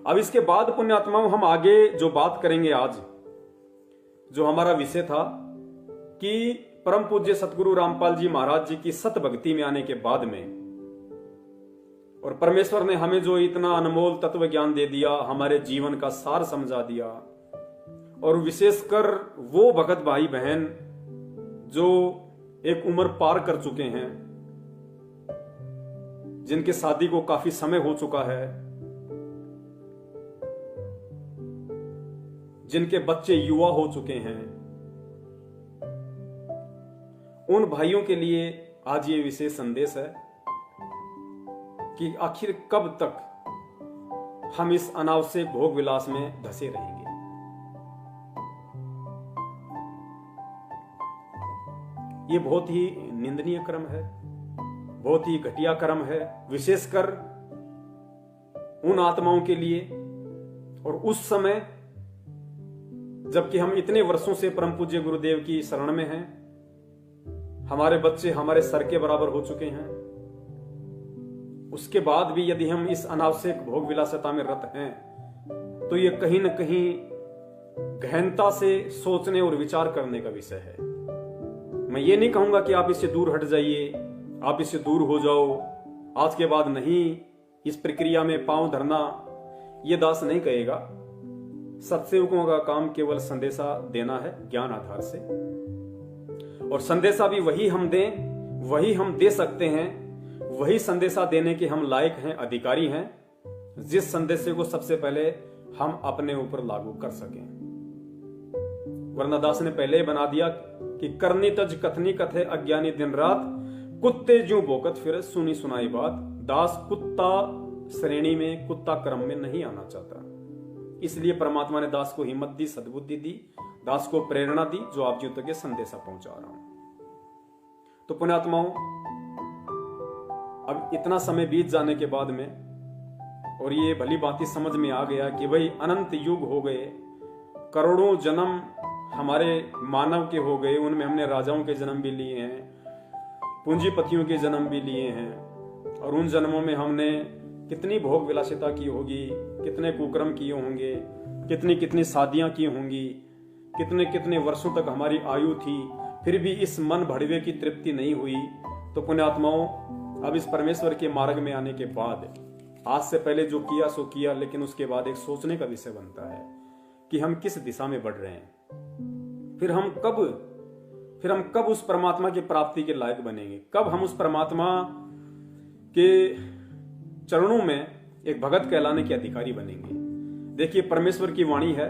अब इसके बाद पुण्यात्माओं हम आगे जो बात करेंगे, आज जो हमारा विषय था कि परम पूज्य सतगुरु रामपाल जी महाराज जी की सत भक्ति में आने के बाद में, और परमेश्वर ने हमें जो इतना अनमोल तत्व ज्ञान दे दिया, हमारे जीवन का सार समझा दिया, और विशेषकर वो भगत भाई बहन जो एक उम्र पार कर चुके हैं, जिनके शादी को काफी समय हो चुका है, जिनके बच्चे युवा हो चुके हैं, उन भाइयों के लिए आज ये विशेष संदेश है कि आखिर कब तक हम इस अनावश्यक भोग विलास में धंसे रहेंगे। ये बहुत ही निंदनीय कर्म है, बहुत ही घटिया कर्म है, विशेषकर उन आत्माओं के लिए, और उस समय जबकि हम इतने वर्षों से परम पूज्य गुरुदेव की शरण में हैं, हमारे बच्चे हमारे सर के बराबर हो चुके हैं, उसके बाद भी यदि हम इस अनावश्यक भोग विलासिता में रत हैं, तो ये कहीं न कहीं गहनता से सोचने और विचार करने का विषय है। मैं ये नहीं कहूंगा कि आप इससे दूर हट जाइए, आप इससे दूर हो जाओ, आज के बाद नहीं इस प्रक्रिया में पांव धरना, ये दास नहीं कहेगा। सत्सेवकों का काम केवल संदेशा देना है ज्ञान आधार से, और संदेशा भी वही हम दें, वही हम दे सकते हैं, वही संदेशा देने के हम लायक हैं, अधिकारी हैं, जिस संदेश को सबसे पहले हम अपने ऊपर लागू कर सकें। वरना दास ने पहले ही बना दिया कि करनी तज कथनी कथे अज्ञानी दिन रात, कुत्ते ज्यों भोकत फिर सुनी सुनाई बात। दास कुत्ता श्रेणी में, कुत्ता क्रम में नहीं आना चाहता, इसलिए परमात्मा ने दास को हिम्मत दी, सद्बुद्धि दी, दास को प्रेरणा दी, जो आप जी तक ये संदेशा पहुंचा रहा हूं। तो पुण्यात्माओं, अब इतना समय बीत जाने के बाद में, और ये भली भांति समझ में आ गया कि भाई अनंत युग हो गए, करोड़ों जन्म हमारे मानव के हो गए, उनमें हमने राजाओं के जन्म भी लिए हैं, पूंजीपतियों के जन्म भी लिए हैं, और उन जन्मों में हमने कितनी भोग विलासिता की होगी, कितने कुकर्म किए होंगे, कितनी कितनी शादियां की होंगी, कितने कितने वर्षों तक हमारी आयु थी, फिर भी इस मन भड़वे की तृप्ति नहीं हुई। तो पुण्यात्माओं, अब इस परमेश्वर के मार्ग में आने के बाद, आज से पहले जो किया सो किया, लेकिन उसके बाद एक सोचने का विषय बनता है कि हम किस दिशा में बढ़ रहे हैं, फिर हम कब उस परमात्मा की प्राप्ति के लायक बनेंगे, कब हम उस परमात्मा के चरणों में एक भगत कहलाने के अधिकारी बनेंगे। देखिए, परमेश्वर की वाणी है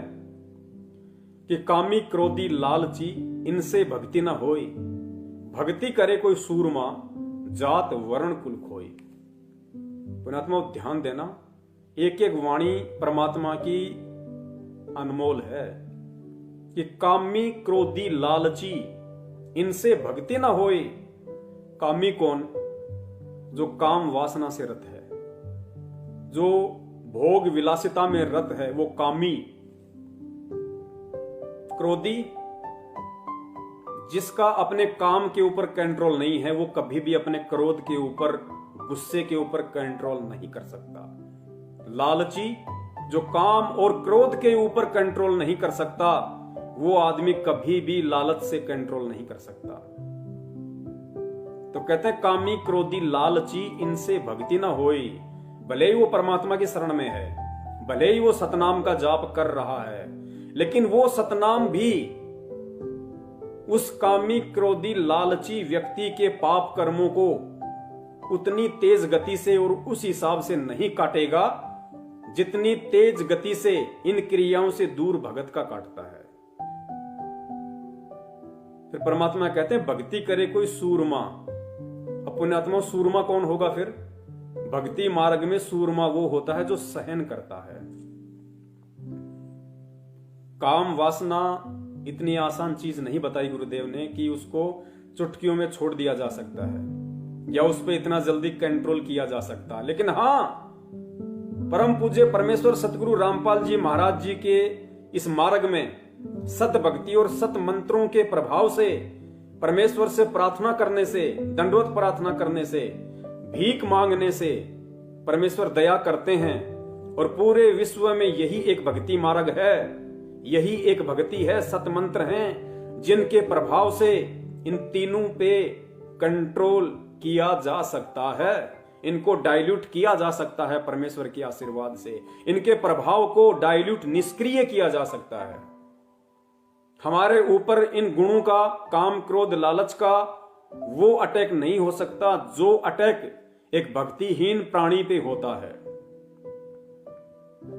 कि कामी क्रोधी लालची इनसे भक्ति न होई, भक्ति करे कोई सूरमा जात वर्ण कुल खोई। पुण्यात्मा ध्यान देना, एक एक वाणी परमात्मा की अनमोल है कि कामी क्रोधी लालची इनसे भक्ति ना होए। कामी कौन? जो काम वासना से रत है, जो भोग विलासिता में रत है, वो कामी। क्रोधी, जिसका अपने काम के ऊपर कंट्रोल नहीं है, वो कभी भी अपने क्रोध के ऊपर, गुस्से के ऊपर कंट्रोल नहीं कर सकता। लालची, जो काम और क्रोध के ऊपर कंट्रोल नहीं कर सकता, वो आदमी कभी भी लालच से कंट्रोल नहीं कर सकता। तो कहते हैं कामी क्रोधी लालची इनसे भक्ति ना होई। भले ही वो परमात्मा की शरण में है, भले ही वो सतनाम का जाप कर रहा है, लेकिन वो सतनाम भी उस कामी क्रोधी लालची व्यक्ति के पाप कर्मों को उतनी तेज गति से और उस हिसाब से नहीं काटेगा जितनी तेज गति से इन क्रियाओं से दूर भगत का काटता है। फिर परमात्मा कहते हैं भक्ति करे कोई सूरमा। अब पुण्यात्मा, सूरमा कौन होगा? फिर भक्ति मार्ग में सूरमा वो होता है जो सहन करता है। काम वासना इतनी आसान चीज नहीं बताई गुरुदेव ने कि उसको चुटकियों में छोड़ दिया जा सकता है या उस पर इतना जल्दी कंट्रोल किया जा सकता है। लेकिन हां, परम पूज्य परमेश्वर सतगुरु रामपाल जी महाराज जी के इस मार्ग में सत भक्ति और सत मंत्रों के प्रभाव से, परमेश्वर से प्रार्थना करने से, दंडवत प्रार्थना करने से, भीख मांगने से परमेश्वर दया करते हैं और पूरे विश्व में यही एक भक्ति मार्ग है, यही एक भक्ति है, सत मंत्र हैं जिनके प्रभाव से इन तीनों पे कंट्रोल किया जा सकता है, इनको डाइल्यूट किया जा सकता है परमेश्वर के आशीर्वाद से, इनके प्रभाव को डाइल्यूट निष्क्रिय किया जा सकता है। हमारे ऊपर इन गुणों का, काम क्रोध लालच का वो अटैक नहीं हो सकता जो अटैक एक भक्तिहीन प्राणी पे होता है।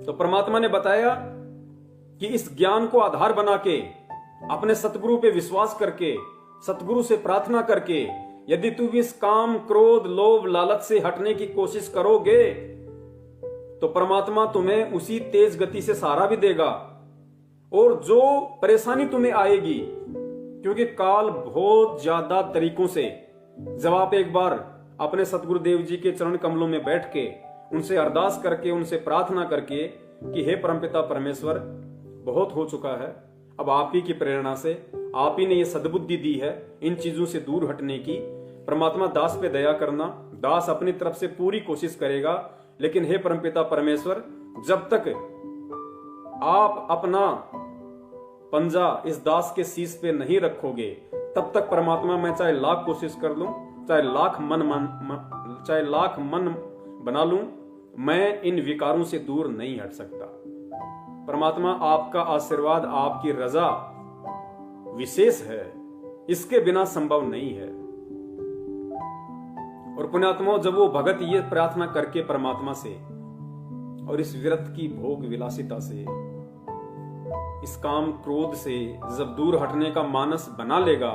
तो परमात्मा ने बताया कि इस ज्ञान को आधार बना के, अपने सतगुरु पे विश्वास करके, सतगुरु से प्रार्थना करके, यदि तुम इस काम क्रोध लोभ लालच से हटने की कोशिश करोगे तो परमात्मा तुम्हें उसी तेज गति से सहारा भी देगा। और जो परेशानी तुम्हें आएगी, क्योंकि काल बहुत ज्यादा तरीकों से, जब आप एक बार अपने सतगुरुदेव जी के चरण कमलों में बैठ के उनसे अरदास करके, उनसे प्रार्थना करके कि हे परमपिता परमेश्वर, बहुत हो चुका है, अब आप ही की प्रेरणा से, आप ही ने ये सद्बुद्धि दी है इन चीजों से दूर हटने की, परमात्मा दास पे दया करना। दास अपनी तरफ से पूरी कोशिश करेगा, लेकिन हे परमपिता परमेश्वर, जब तक आप अपना पंजा इस दास के शीश पे नहीं रखोगे, तब तक परमात्मा मैं चाहे लाख कोशिश कर लूं, चाहे लाख मन बना लूं, मैं इन विकारों से दूर नहीं हट सकता। परमात्मा आपका आशीर्वाद, आपकी रजा विशेष है, इसके बिना संभव नहीं है। और पुण्यात्माओं, जब वो भगत ये प्रार्थना करके परमात्मा से और इस विरत की भोग विलासिता से, इस काम क्रोध से जब दूर हटने का मानस बना लेगा,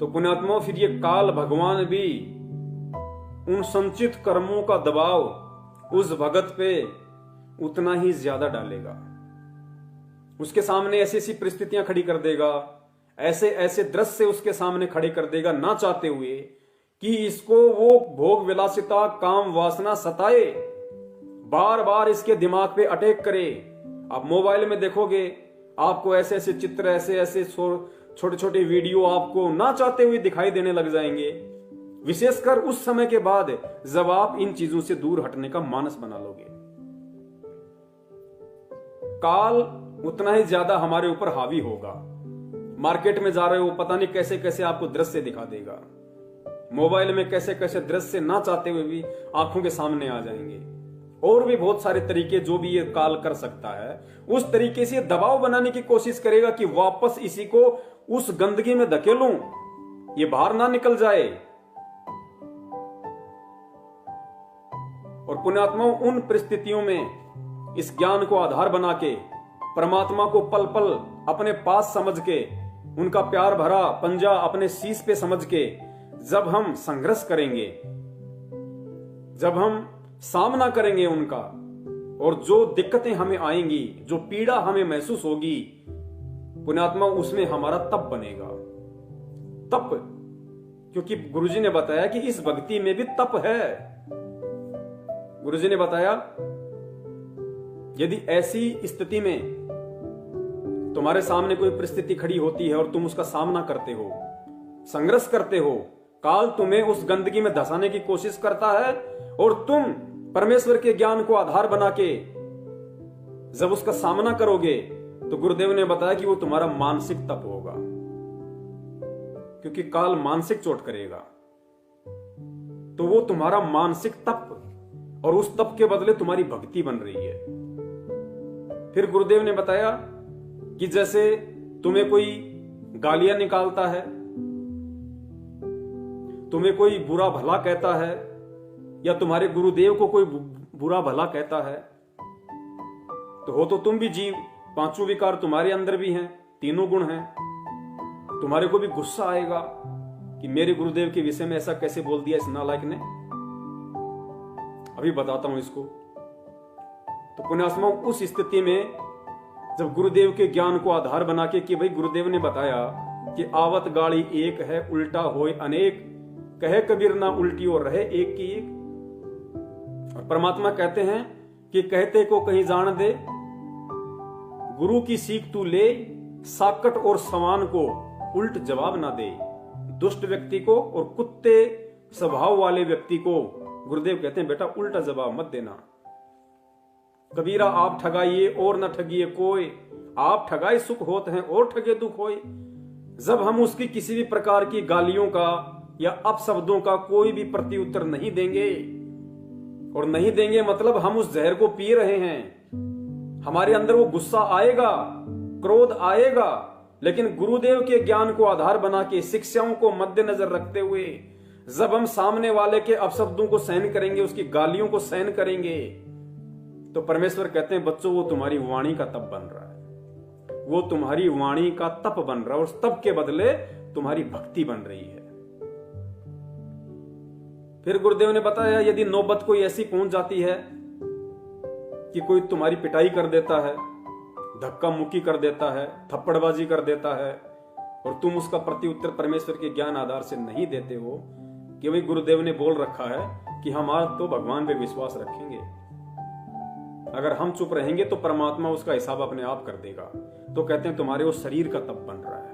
तो पुण्यात्माओं फिर ये काल भगवान भी उन संचित कर्मों का दबाव उस भगत पे उतना ही ज्यादा डालेगा। उसके सामने ऐसी ऐसी परिस्थितियां खड़ी कर देगा, ऐसे ऐसे दृश्य उसके सामने खड़े कर देगा, ना चाहते हुए, कि इसको वो भोग विलासिता, काम वासना सताए, बार बार इसके दिमाग पे अटैक करे। आप मोबाइल में देखोगे, आपको ऐसे ऐसे चित्र, ऐसे ऐसे छोटे छोटे वीडियो आपको ना चाहते हुए दिखाई देने लग जाएंगे, विशेषकर उस समय के बाद जब आप इन चीजों से दूर हटने का मानस बना लोगे। काल उतना ही ज्यादा हमारे ऊपर हावी होगा। मार्केट में जा रहे हो, पता नहीं कैसे कैसे आपको दृश्य दिखा देगा, मोबाइल में कैसे कैसे दृश्य ना चाहते हुए भी आंखों के सामने आ जाएंगे। और भी बहुत सारे तरीके जो भी ये काल कर सकता है, उस तरीके से दबाव बनाने की कोशिश करेगा कि वापस इसी को उस गंदगी में धकेलूं, ये बाहर ना निकल जाए। और पुण्यात्माओं, उन परिस्थितियों में इस ज्ञान को आधार बना के, परमात्मा को पल पल अपने पास समझ के, उनका प्यार भरा पंजा अपने शीश पे समझ के, जब हम संघर्ष करेंगे, जब हम सामना करेंगे उनका, और जो दिक्कतें हमें आएंगी, जो पीड़ा हमें महसूस होगी, पुण्यात्मा, उसमें हमारा तप बनेगा। तप, क्योंकि गुरुजी ने बताया कि इस भक्ति में भी तप है। गुरुजी ने बताया, यदि ऐसी स्थिति में तुम्हारे सामने कोई परिस्थिति खड़ी होती है और तुम उसका सामना करते हो, संघर्ष करते हो, काल तुम्हें उस गंदगी में धंसाने की कोशिश करता है, और तुम परमेश्वर के ज्ञान को आधार बना के जब उसका सामना करोगे, तो गुरुदेव ने बताया कि वो तुम्हारा मानसिक तप होगा, क्योंकि काल मानसिक चोट करेगा। तो वो तुम्हारा मानसिक तप, और उस तप के बदले तुम्हारी भक्ति बन रही है। फिर गुरुदेव ने बताया कि जैसे तुम्हें कोई गालियां निकालता है, तुम्हें कोई बुरा भला कहता है, या तुम्हारे गुरुदेव को कोई बुरा भला कहता है, तो हो तो तुम भी जीव, पांचों विकार तुम्हारे अंदर भी हैं, तीनों गुण हैं। तुम्हारे को भी गुस्सा आएगा कि मेरे गुरुदेव के विषय में ऐसा कैसे बोल दिया इस नालायक ने। अभी बताता हूं इसको। तो पुण्यात्माओं, उस स्थिति में जब गुरुदेव के ज्ञान को आधार बना के कि भाई गुरुदेव ने बताया कि आवत गाड़ी एक है, उल्टा होए अनेक, कहे कबीर ना उल्टी और रहे एक की एक। और परमात्मा कहते हैं कि कहते को कहीं जान दे, गुरु की सीख तू ले, साकट और समान को उल्ट जवाब ना दे। दुष्ट व्यक्ति को और कुत्ते स्वभाव वाले व्यक्ति को गुरुदेव कहते हैं, बेटा उल्टा जवाब मत देना, कबीरा आप ठगाइए और न ठगिए कोई, आप ठगाए सुख होत हैं और ठगे दुख होए। जब हम उसकी किसी भी प्रकार की गालियों का या अपशब्दों का कोई भी प्रत्युत्तर नहीं देंगे, और नहीं देंगे मतलब हम उस जहर को पी रहे हैं, हमारे अंदर वो गुस्सा आएगा, क्रोध आएगा, लेकिन गुरुदेव के ज्ञान को आधार बना के, शिक्षाओं को मद्देनजर रखते हुए जब हम सामने वाले के अपशब्दों को सहन करेंगे, उसकी गालियों को सहन करेंगे, तो परमेश्वर कहते हैं बच्चों वो तुम्हारी वाणी का तप बन रहा है, वो तुम्हारी वाणी का तप बन रहा है, और उस तप के बदले तुम्हारी भक्ति बन रही है। फिर गुरुदेव ने बताया यदि नौबत कोई ऐसी पहुंच जाती है कि कोई तुम्हारी पिटाई कर देता है, धक्का मुक्की कर देता है, थप्पड़बाजी कर देता है, और तुम उसका प्रत्युत्तर परमेश्वर के ज्ञान आधार से नहीं देते हो, कि भाई गुरुदेव ने बोल रखा है कि हम आज तो भगवान पे विश्वास रखेंगे, अगर हम चुप रहेंगे तो परमात्मा उसका हिसाब अपने आप कर देगा, तो कहते हैं तुम्हारे वो शरीर का तप बन रहा है।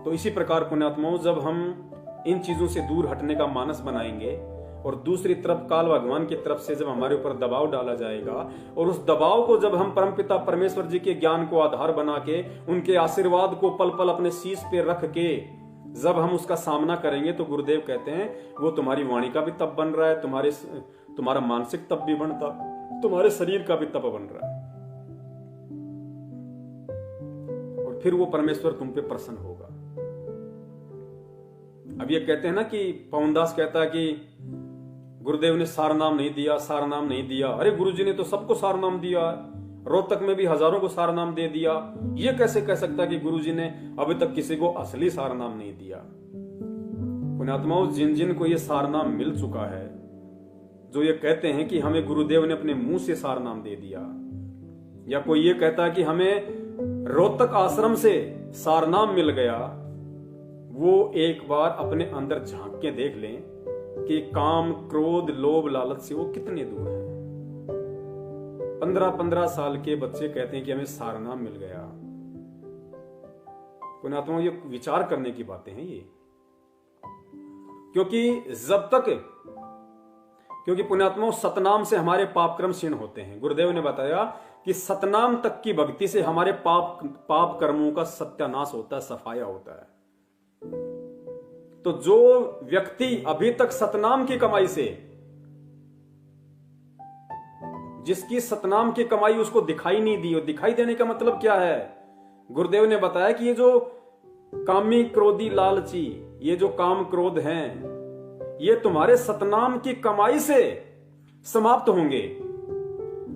तो इसी प्रकार पुण्यात्माओं, जब हम इन चीजों से दूर हटने का मानस बनाएंगे, और दूसरी तरफ काल भगवान की तरफ से जब हमारे ऊपर दबाव डाला जाएगा, और उस दबाव को जब हम परमपिता परमेश्वर जी के ज्ञान को आधार बना के, उनके आशीर्वाद को पल पल अपने शीश पे रख के जब हम उसका सामना करेंगे, तो गुरुदेव कहते हैं वो तुम्हारी वाणी का भी तप बन रहा है, तुम्हारा मानसिक तप भी बनता, तुम्हारे शरीर का भी तप बन रहा है, और फिर वो परमेश्वर तुम पे प्रसन्न होगा। अब ये कहते हैं ना कि पवनदास कहता है कि गुरुदेव ने सार नाम नहीं दिया, सार नाम नहीं दिया। अरे गुरुजी ने तो सबको सार नाम दिया, रोहतक में भी हजारों को सार नाम दे दिया, ये कैसे कह सकता है कि गुरुजी ने अभी तक किसी को असली सार नाम नहीं दिया। पुण्यात्माओं, जिन जिन को ये सार नाम मिल चुका है, जो ये कहते हैं कि हमें गुरुदेव ने अपने मुंह से सार नाम दे दिया, या कोई ये कहता है कि हमें रोहतक आश्रम से सार नाम मिल गया, वो एक बार अपने अंदर झांक के देख लें कि काम, क्रोध, लोभ, लालच से वो कितने दूर हैं। 15-15 साल के बच्चे कहते हैं कि हमें सार नाम मिल गया। पुण्यात्माओं, ये विचार करने की बातें हैं ये, क्योंकि पुण्यात्माओं सतनाम से हमारे पाप कर्म क्षीण होते हैं। गुरुदेव ने बताया कि सतनाम तक की भक्ति से हमारे पाप कर्मों का सत्यानाश होता है, सफाया होता है। तो जो व्यक्ति अभी तक सतनाम की कमाई से, जिसकी सतनाम की कमाई उसको दिखाई नहीं दी, और दिखाई देने का मतलब क्या है, गुरुदेव ने बताया कि ये जो कामी, क्रोधी, लालची, ये जो काम क्रोध हैं, ये तुम्हारे सतनाम की कमाई से समाप्त होंगे।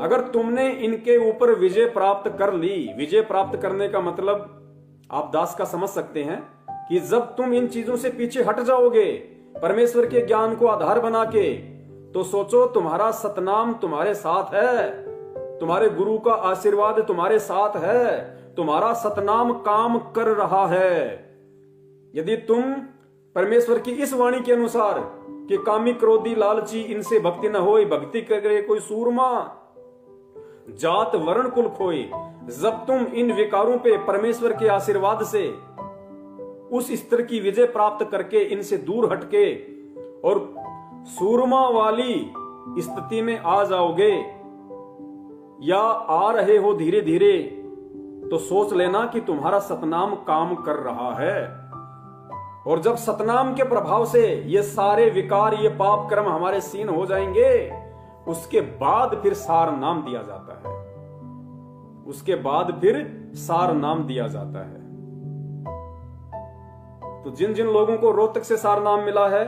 अगर तुमने इनके ऊपर विजय प्राप्त कर ली, विजय प्राप्त करने का मतलब आप दास का समझ सकते हैं कि जब तुम इन चीजों से पीछे हट जाओगे, परमेश्वर के ज्ञान को आधार बना के, तो सोचो तुम्हारा सतनाम तुम्हारे साथ है, तुम्हारे गुरु का आशीर्वाद तुम्हारे साथ है, तुम्हारा सतनाम काम कर रहा है। यदि तुम परमेश्वर की इस वाणी के अनुसार कि कामी, क्रोधी, लालची, इनसे भक्ति न होई, भक्ति करे कोई सूरमा, जात वर्ण कुल खोई, जब तुम इन विकारों पे परमेश्वर के आशीर्वाद से उस स्तर की विजय प्राप्त करके इनसे दूर हटके और सूरमा वाली स्थिति में आ जाओगे, या आ रहे हो धीरे धीरे, तो सोच लेना कि तुम्हारा सतनाम काम कर रहा है। और जब सतनाम के प्रभाव से ये सारे विकार, ये पाप कर्म हमारे सीन हो जाएंगे, उसके बाद फिर सार नाम दिया जाता है, उसके बाद फिर सार नाम दिया जाता है। तो जिन जिन लोगों को रोहतक से सार नाम मिला है,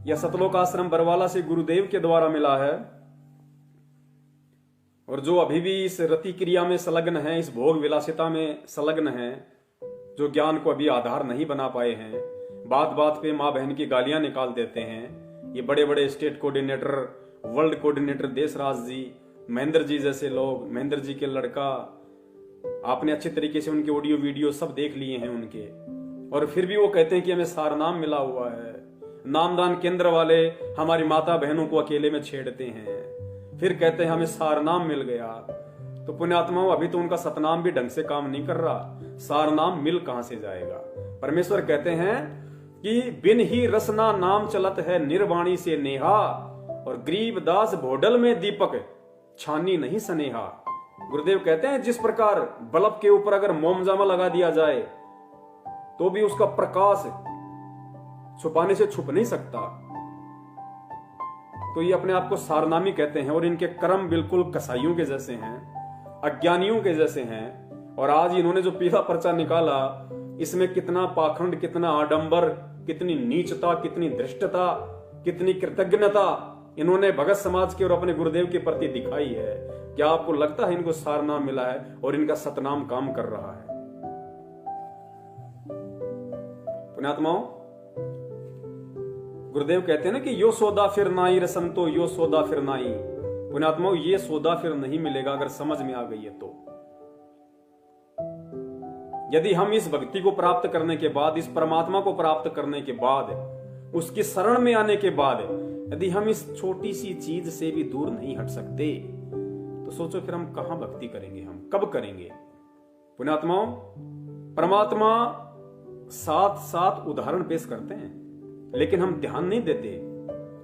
या सतलोक आश्रम बरवाला से गुरुदेव के द्वारा मिला है, और जो अभी भी इस रति क्रिया में संलग्न है, इस भोग विलासिता में संलग्न है, जो ज्ञान को अभी आधार नहीं बना पाए हैं, बात बात पे माँ बहन की गालियां निकाल देते हैं, ये बड़े बड़े state coordinator, world coordinator Deshraj ji, Mahendra ji जैसे लोग, महेंद्र जी के लड़का, आपने अच्छे तरीके से उनके ऑडियो वीडियो सब देख लिए हैं उनके, और फिर भी वो कहते हैं कि हमें सार नाम मिला हुआ है। नामदान केंद्र वाले हमारी माता बहनों को अकेले में छेड़ते हैं, फिर कहते हैं हमें सार नाम मिल गया। तो पुण्यात्माओं, अभी तो उनका सतनाम भी ढंग से काम नहीं कर रहा, सार नाम मिल कहां से जाएगा। परमेश्वर कहते हैं कि बिन ही रसना नाम चलत है, निर्वाणी से नेहा, और गरीबदास भोडल में दीपक छानी नहीं सनेहा। गुरुदेव कहते हैं जिस प्रकार बल्ब के ऊपर अगर मोमजामा लगा दिया जाए तो भी उसका प्रकाश छुपाने से छुप नहीं सकता, तो ये अपने आप को सारनामी कहते हैं और इनके कर्म बिल्कुल कसाईयों के जैसे हैं, अज्ञानियों के जैसे हैं। और आज इन्होंने जो पीला पर्चा निकाला इसमें कितना पाखंड, कितना आडंबर, कितनी नीचता, कितनी धृष्टता, कितनी कृतज्ञता इन्होंने भगत समाज के और अपने गुरुदेव के प्रति दिखाई है। क्या आपको लगता है इनको सारनाम मिला है और इनका सतनाम काम कर रहा है? पुण्यात्माओं, गुरुदेव कहते हैं ना कि यो सौदा फिर नाई रे संतो, यो सौदा फिर नाई। पुण्यात्माओं, ये सौदा फिर नहीं मिलेगा अगर समझ में आ गई है तो। यदि हम इस भक्ति को प्राप्त करने के बाद, इस परमात्मा को प्राप्त करने के बाद, उसकी शरण में आने के बाद यदि हम इस छोटी सी चीज से भी दूर नहीं हट सकते तो सोचो फिर हम कहां भक्ति करेंगे, हम कब करेंगे? पुण्यात्माओं, परमात्मा साथ साथ उदाहरण पेश करते हैं लेकिन हम ध्यान नहीं देते,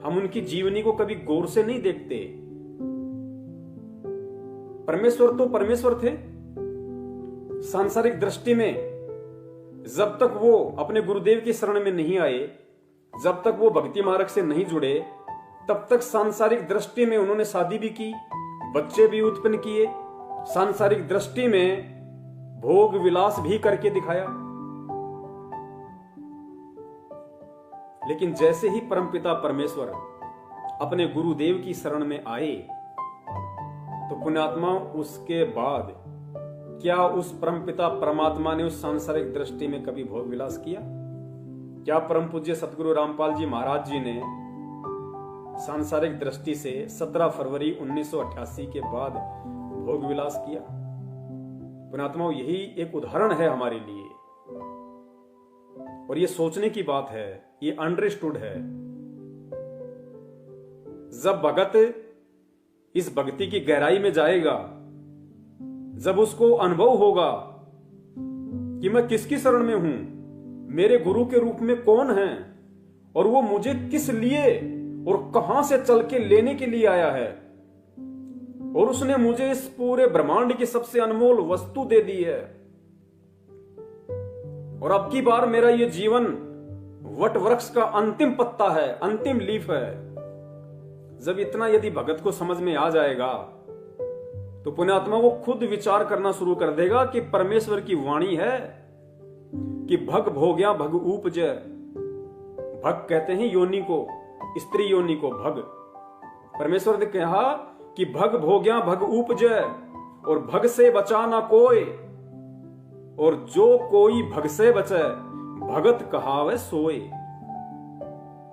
हम उनकी जीवनी को कभी गौर से नहीं देखते। परमेश्वर तो परमेश्वर थे सांसारिक दृष्टि में। जब तक वो अपने गुरुदेव की शरण में नहीं आए, जब तक वो भक्ति मार्ग से नहीं जुड़े, तब तक सांसारिक दृष्टि में उन्होंने शादी भी की, बच्चे भी उत्पन्न किए, सांसारिक दृष्टि में भोग विलास भी करके दिखाया। लेकिन जैसे ही परमपिता परमेश्वर अपने गुरुदेव की शरण में आए तो पुण्यात्मा उसके बाद क्या उस परमपिता परमात्मा ने उस सांसारिक दृष्टि में कभी भोग विलास किया? क्या परम पूज्य सतगुरु रामपाल जी महाराज जी ने सांसारिक दृष्टि से 17 फरवरी 1988 के बाद भोग विलास किया? पुण्यात्माओं, यही एक उदाहरण है हमारे लिए और ये सोचने की बात है, ये अंडरस्टूड है। जब भगत इस भक्ति की गहराई में जाएगा, जब उसको अनुभव होगा कि मैं किसकी शरण में हूं, मेरे गुरु के रूप में कौन है और वो मुझे किस लिए और कहां से चल के लेने के लिए आया है, और उसने मुझे इस पूरे ब्रह्मांड की सबसे अनमोल वस्तु दे दी है, और अब की बार मेरा ये जीवन वट वृक्ष का अंतिम पत्ता है, अंतिम लीफ है। जब इतना यदि भगत को समझ में आ जाएगा तो पुण्यात्मा वो खुद विचार करना शुरू कर देगा कि परमेश्वर की वाणी है कि भग भोग्या भग उपजय। भग कहते हैं योनि को, स्त्री योनि को भग। परमेश्वर ने कहा कि भग भोग्या भग उपजय, और भग से बचा ना कोई, और जो कोई भग से बचे भगत कहावे सोए।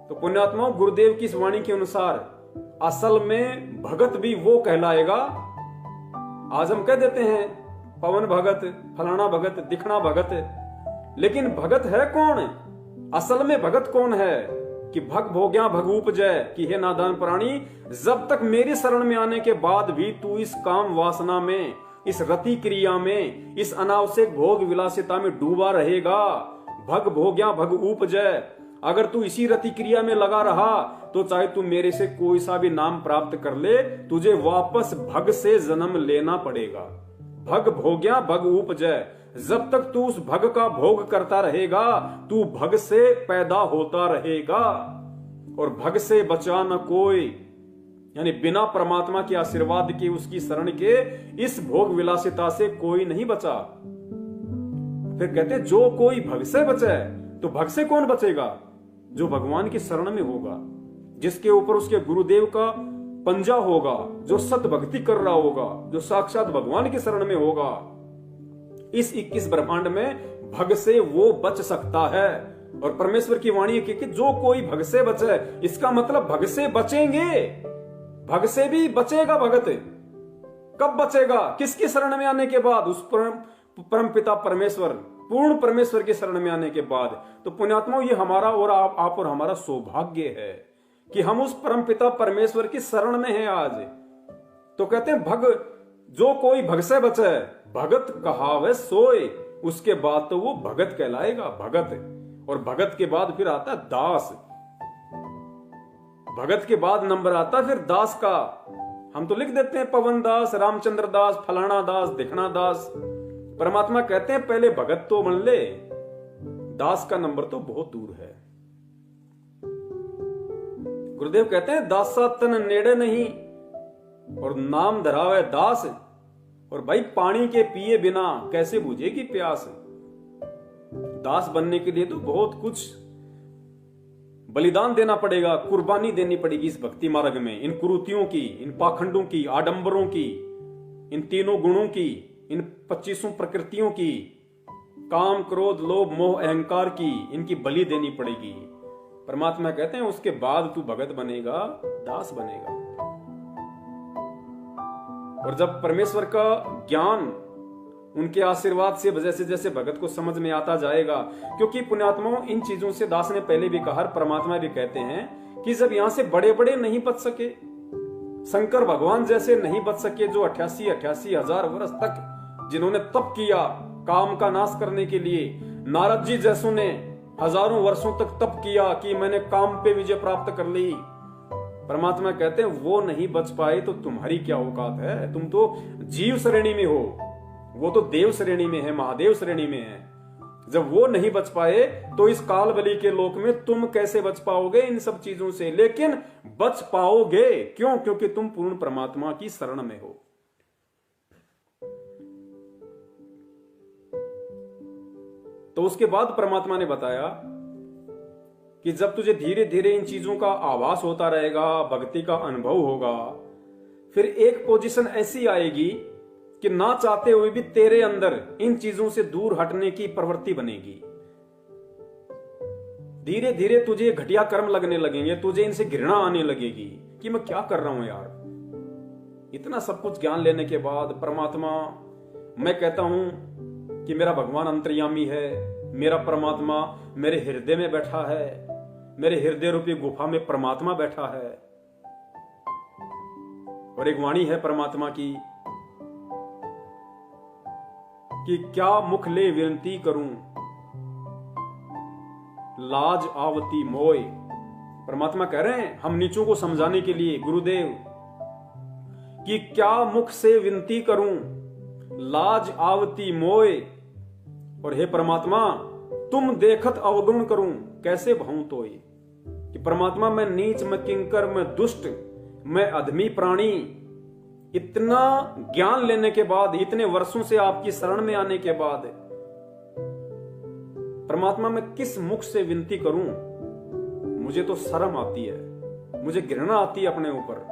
तो पुण्यात्मा गुरुदेव की इस वाणी के अनुसार असल में भगत भी वो कहलाएगा। आज हम कह देते हैं पवन भगत, फलाना भगत, दिखना भगत, लेकिन भगत है कौन? असल में भगत कौन है कि भग भोग्या भग उपजय, कि हे नादान प्राणी, जब तक मेरी शरण में आने के बाद भी तू इस काम वासना में, इस रति क्रिया में, इस अनावश्यक भोग विलासिता में डूबा रहेगा। भग भोग्या भग उपजय, अगर तू इसी रति क्रिया में लगा रहा तो चाहे तू मेरे से कोई सा भी नाम प्राप्त कर ले, तुझे वापस भग से जन्म लेना पड़ेगा। भग भोग्या भग उपजय, जब तक तू उस भग का भोग करता रहेगा तू भग से पैदा होता रहेगा, और भग से बचा न कोई, यानी बिना परमात्मा के आशीर्वाद के, उसकी शरण के, इस भोग विलासिता से कोई नहीं बचा। फिर कहते जो कोई भग से बचे, तो भग से कौन बचेगा? जो भगवान की शरण में होगा, जिसके ऊपर उसके गुरुदेव का पंजा होगा, जो सत भक्ति कर रहा होगा, जो साक्षात भगवान की शरण में होगा। इस 21 ब्रह्मांड में भग से वो बच सकता है। और परमेश्वर की वाणी है कि जो कोई भग से बचे, इसका मतलब भग से बचेंगे, भग से भी बचेगा भगत। कब बचेगा? किसकी शरण में आने के बाद? उस परम पिता परमेश्वर, पूर्ण परमेश्वर की शरण में आने के बाद। तो पुण्यात्माओं, ये हमारा और आप और हमारा सौभाग्य है कि हम उस परम पिता परमेश्वर की शरण में हैं आज। तो कहते हैं भग, जो कोई भग से बचे भगत कहावे सोए, उसके बाद तो वो भगत कहलाएगा, भगत। और भगत के बाद फिर आता है दास। भगत के बाद नंबर आता फिर दास का। हम तो लिख देते हैं पवन दास, रामचंद्र दास, फलाना दास, दिखना दास। परमात्मा कहते हैं पहले भगत तो बन ले, दास का नंबर तो बहुत दूर है। गुरुदेव कहते हैं दासा तन नेड़े नहीं और नाम धरावे दास। और भाई पानी के पिए बिना कैसे बुझेगी प्यास। दास बनने के लिए तो बहुत कुछ बलिदान देना पड़ेगा, कुर्बानी देनी पड़ेगी इस भक्ति मार्ग में। इन कुरीतियों की, इन पाखंडों की, आडंबरों की, इन तीनों गुणों की, इन 25 प्रकृतियों की, काम, क्रोध, लोभ, मोह, अहंकार की, इनकी बलि देनी पड़ेगी। परमात्मा कहते हैं उसके बाद तू भगत बनेगा, दास बनेगा। और जब परमेश्वर का ज्ञान उनके आशीर्वाद से जैसे जैसे भगत को समझ में आता जाएगा, क्योंकि पुण्यात्माओं इन चीजों से दास ने पहले भी कहा, परमात्मा भी कहते हैं कि जब यहां से बड़े बड़े नहीं बच सके, शंकर भगवान जैसे नहीं बच सके जो 88 हजार वर्ष तक जिन्होंने तप किया काम का नाश करने के लिए, नारद जी जैसों ने हजारों वर्षों तक तप किया कि मैंने काम पे विजय प्राप्त कर ली। परमात्मा कहते हैं वो नहीं बच पाए तो तुम्हारी क्या औकात है, तुम तो जीव श्रेणी में हो, वो तो देव श्रेणी में है, महादेव श्रेणी में है। जब वो नहीं बच पाए तो इस काल बलि के लोक में तुम कैसे बच पाओगे इन सब चीजों से। लेकिन बच पाओगे क्यों? क्योंकि तुम पूर्ण परमात्मा की शरण में हो। तो उसके बाद परमात्मा ने बताया कि जब तुझे धीरे धीरे इन चीजों का आभास होता रहेगा, भक्ति का अनुभव होगा, फिर एक पोजीशन ऐसी आएगी कि ना चाहते हुए भी तेरे अंदर इन चीजों से दूर हटने की प्रवृत्ति बनेगी। धीरे धीरे तुझे घटिया कर्म लगने लगेंगे, तुझे इनसे घृणा आने लगेगी कि मैं क्या कर रहा हूं यार। इतना सब कुछ ज्ञान लेने के बाद परमात्मा, मैं कहता हूं कि मेरा भगवान अंतर्यामी है, मेरा परमात्मा मेरे हृदय में बैठा है, मेरे हृदय रूपी गुफा में परमात्मा बैठा है। और एक वाणी है परमात्मा की कि क्या मुख ले विनती करूं, लाज आवती मोय। परमात्मा कह रहे हैं हम नीचों को समझाने के लिए, गुरुदेव, कि क्या मुख से विनती करूं, लाज आवती मोय। और हे परमात्मा तुम देखत अवगुण करूं, कैसे भाऊं तोय। कि परमात्मा मैं नीच, मैं किंकर, मैं दुष्ट, मैं अधमी प्राणी, इतना ज्ञान लेने के बाद, इतने वर्षों से आपकी शरण में आने के बाद, परमात्मा मैं किस मुख से विनती करूं। मुझे तो शर्म आती है, मुझे घृणा आती है अपने ऊपर